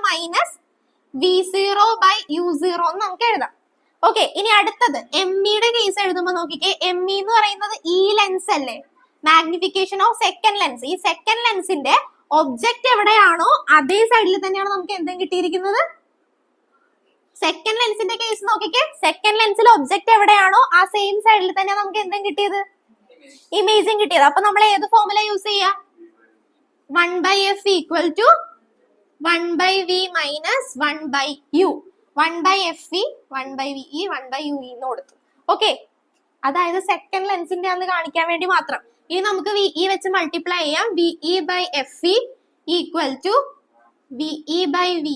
-V0 ബൈ U0 എന്ന് നമുക്ക് എഴുതാം. ഓക്കെ, ഇനി അടുത്തത് ME-യുടെ കേസ് എഴുതുമ്പോൾ നോക്കിക്കേ. ME എന്ന് പറയുന്നത് ഈ ലെൻസ് അല്ലേ? Magnification of second lens. ഈ സെക്കൻഡ് ലെൻസിന്റെ ഒബ്ജക്റ്റ് എവിടെയാണോ അതേ സൈഡിൽ തന്നെയാണ് നമുക്ക് എന്തും കിട്ടിയിരിക്കുന്നത്. സെക്കൻഡ് ലെൻസിന്റെ കേസ് നോക്കിക്കേ. സെക്കൻഡ് ലെൻസിൽ ഒബ്ജക്റ്റ് എവിടെയാണോ ആ സെയിം സൈഡിൽ തന്നെ നമുക്ക് എന്തും കിട്ടിയത്? ഇമേജും കിട്ടിയത്. അപ്പൊ നമ്മൾ ഏത് ഫോർമുല യൂസ് ചെയ്യാം? 1/f equal to 1/v minus 1/u. 1/fe 1/ve 1/ue എന്ന് കൊടുത്തു. ഓക്കെ, അതായത് സെക്കൻഡ് ലെൻസിന്റെ അന്ന് കാണിക്കാൻ വേണ്ടി മാത്രം. ഇനി നമുക്ക് VE വെച്ച് മൾട്ടിപ്ലൈ ചെയ്യാം. VE by FE equal to VE by V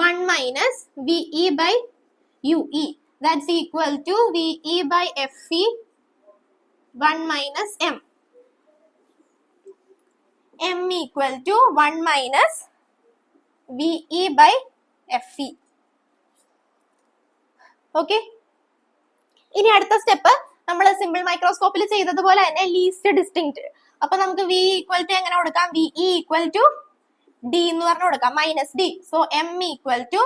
1 minus VE by UE. That's equal to VE by FE 1 minus M. M equal to 1 minus VE by FE. Okay. ഇനി അടുത്ത സ്റ്റെപ്പ് നമ്മൾ simple മൈക്രോസ്കോപ്പിൽ ചെയ്തതുപോലെ തന്നെ least distinct. അപ്പൊ നമുക്ക് V equal to എങ്ങനെ കൊടുക്കാം? VE equal to D എന്ന് പറഞ്ഞു കൊടുക്കാം, minus D. So M equal to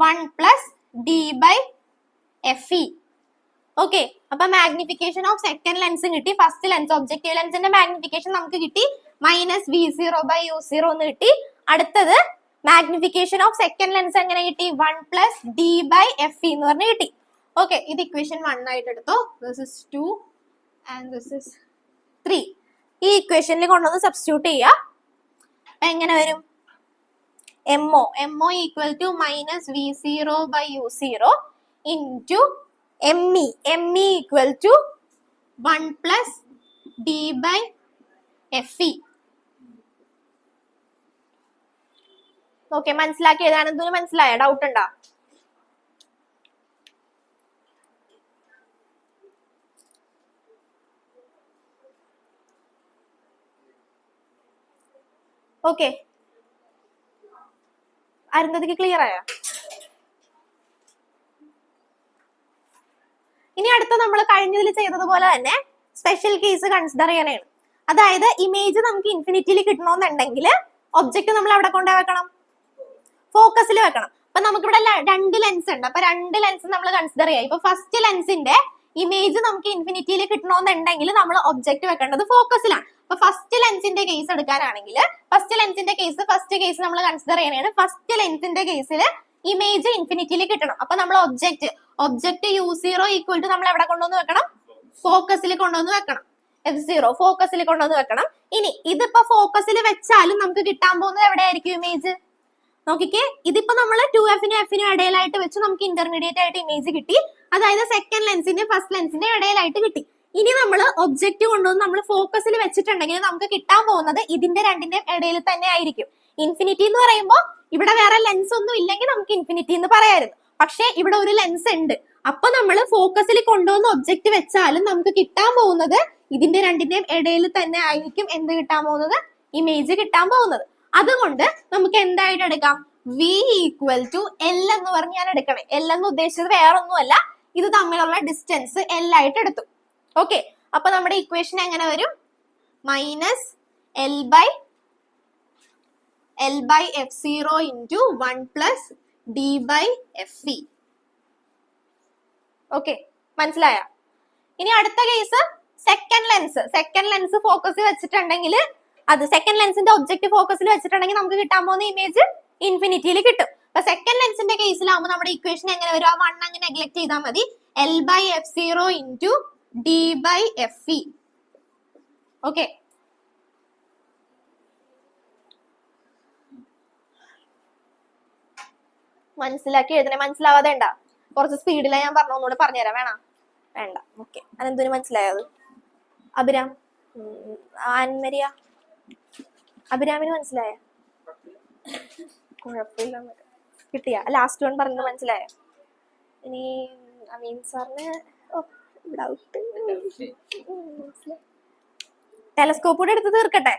1 plus D by FE. Okay, അപ്പൊ മാഗ്നിഫിക്കേഷൻ ഓഫ് സെക്കൻഡ് ലെൻസും കിട്ടി, ഫസ്റ്റ് ലെൻസ് ഒബ്ജക്റ്റീവ് ലെൻസിന്റെ മാഗ്നിഫിക്കേഷൻ നമുക്ക് കിട്ടി -V0 ബൈ U0 എന്ന് കിട്ടി. അടുത്തത് മാഗ്നിഫിക്കേഷൻ ഓഫ് സെക്കൻഡ് ലെൻസ് എങ്ങനെ കിട്ടി? 1 പ്ലസ് D ബൈ FE എന്ന് പറഞ്ഞ് കിട്ടി. ഓക്കെ, ഇത് ഇക്വേഷൻ 1 ആയിട്ട് എടുത്തു. This is 2 and this is 3. ഈ ഇക്വേഷനിൽ കൊണ്ടുവന്ന് സബ്സ്റ്റിറ്റ്യൂട്ട് ചെയ്യുക. എങ്ങനെ വരും? MO equal to -V0 by U0 into ME equal to 1 plus D by FE. Okay, മനസ്സിലാക്കിയതാണ്. എന്തിനു മനസ്സിലായ? ഡൗട്ട് ഉണ്ടോ? ഓക്കെ, അരുന്ധതിക്ക് ക്ലിയർ ആയോ? ഇനി അടുത്ത നമ്മൾ കഴിഞ്ഞതിൽ ചെയ്തതുപോലെ തന്നെ സ്പെഷ്യൽ കേസ് കൺസിഡർ ചെയ്യണേണ്. അതായത് ഇമേജ് നമുക്ക് ഇൻഫിനിറ്റിയിൽ കിട്ടണമെന്നുണ്ടെങ്കിൽ ഒബ്ജക്റ്റ് നമ്മൾ അവിടെ കൊണ്ടുപോയി വെക്കണം. ഫോക്കസിൽ വെക്കണം. അപ്പൊ നമുക്കിവിടെ രണ്ട് ലെൻസ് ഉണ്ട്. അപ്പൊ രണ്ട് ലെൻസ് നമ്മൾ കൺസിഡർ ചെയ്യാം. ഇപ്പൊ ഫസ്റ്റ് ലെൻസിന്റെ ഇമേജ് നമുക്ക് ഇൻഫിനിറ്റിയിൽ കിട്ടണമെന്നുണ്ടെങ്കിൽ നമ്മൾ ഒബ്ജക്റ്റ് വെക്കേണ്ടത് ഫോക്കസിലാണ്. അപ്പൊ ഫസ്റ്റ് ലെൻസിന്റെ കേസ് എടുക്കാനാണെങ്കിൽ ഫസ്റ്റ് കേസ് നമ്മൾ കൺസിഡർ ചെയ്യണതാണ്. ഫസ്റ്റ് ലെൻസിന്റെ കേസിൽ ഇമേജ് ഇൻഫിനിറ്റിയിൽ കിട്ടണം. അപ്പൊ നമ്മൾ ഒബ്ജക്റ്റ് u0 ഈക്വൽ ടു നമ്മൾ എവിടെ കൊണ്ടുവന്ന് വെക്കണം? ഫോക്കസിൽ കൊണ്ടുവന്ന് വെക്കണം. f0 ഫോക്കസിൽ കൊണ്ടുവന്ന് വെക്കണം. ഇനി ഇതിപ്പോ ഫോക്കസിൽ വെച്ചാലും നമുക്ക് കിട്ടാൻ പോകുന്നത് എവിടെയായിരിക്കും ഇമേജ്? നോക്കിക്കേ, ഇതിപ്പോ നമ്മൾ 2f-നും f-നും ഇടയിലായിട്ട് വെച്ച് നമുക്ക് ഇന്റർമീഡിയറ്റ് ആയിട്ട് ഇമേജ് കിട്ടി. അതായത് സെക്കൻഡ് ലെൻസിന്റെ ഫസ്റ്റ് ലെൻസിന്റെ ഇടയിലായിട്ട് കിട്ടി. ഇനി നമ്മൾ ഒബ്ജക്റ്റ് കൊണ്ടുവന്ന് നമ്മൾ ഫോക്കസിൽ വെച്ചിട്ടുണ്ടെങ്കിൽ നമുക്ക് കിട്ടാൻ പോകുന്നത് ഇതിന്റെ രണ്ടിന്റെ ഇടയിൽ തന്നെ ആയിരിക്കും. ഇൻഫിനിറ്റി എന്ന് പറയുമ്പോൾ ഇവിടെ വേറെ ലെൻസ് ഒന്നും ഇല്ലെങ്കിൽ നമുക്ക് ഇൻഫിനിറ്റി എന്ന് പറയായിരുന്നു. പക്ഷെ ഇവിടെ ഒരു ലെൻസ് ഉണ്ട്. അപ്പൊ നമ്മൾ ഫോക്കസിൽ കൊണ്ടുവന്ന് ഒബ്ജക്റ്റ് വെച്ചാലും നമുക്ക് കിട്ടാൻ പോകുന്നത് ഇതിന്റെ രണ്ടിന്റെയും ഇടയിൽ തന്നെ ആയിരിക്കും എന്ത് കിട്ടാൻ പോകുന്നത്? ഇമേജ് കിട്ടാൻ പോകുന്നത്. അതുകൊണ്ട് നമുക്ക് എന്തായിട്ട് എടുക്കാം? v ഈക്വൽ ടു l എന്ന് പറഞ്ഞ് ഞാൻ എടുക്കണേ. l എന്ന് ഉദ്ദേശിച്ചത് വേറൊന്നുമല്ല, ഇത് തമ്മിലുള്ള ഡിസ്റ്റൻസ് l ആയിട്ട് എടുത്തു. ഓക്കെ, അപ്പൊ നമ്മുടെ ഇക്വേഷൻ എങ്ങനെ വരും? Minus l by f0 into 1 plus d by fe. Okay, മനസ്സിലായ? ഇനി അടുത്ത കേസ് സെക്കൻഡ് ലെൻസ് ഫോക്കസ് വെച്ചിട്ടുണ്ടെങ്കിൽ അത് സെക്കൻഡ് ലെൻസിന്റെ ഒബ്ജക്റ്റ് ഫോക്കസിൽ വെച്ചിട്ടുണ്ടെങ്കിൽ നമുക്ക് കിട്ടാൻ പോകുന്ന ഇമേജ് ഇൻഫിനിറ്റിയിൽ കിട്ടും. അപ്പൊ സെക്കൻഡ് ലെൻസിന്റെ കേസിലാവുമ്പോൾ നമ്മുടെ ഇക്വേഷൻ എങ്ങനെ വരും? ആ 1 അങ്ങ് നെഗ്ലക്ട് ചെയ്താൽ മതി. l by f0 into d by fe. Okay, മനസ്സിലാക്കി എഴുതണേ. മനസ്സിലാവാതെ ഉണ്ടാ? കുറച്ച് സ്പീഡിലാണ് ഞാൻ ഒന്നുകൂടെ പറഞ്ഞുതരാം. വേണ്ട. ഓക്കെ, അതെന്തിനു മനസ്സിലായത്? അഭിരാം, ആൻമരിയ, അഭിരാമിന് മനസ്സിലായ? കുഴപ്പമില്ല, കിട്ടിയ ലാസ്റ്റ് വൺ പറഞ്ഞത് മനസ്സിലായ? ഇനി അമീൻ സാറിന് ഡൗട്ട്. ടെലസ്കോപ്പ് കൂടെ എടുത്ത് തീർക്കട്ടെ?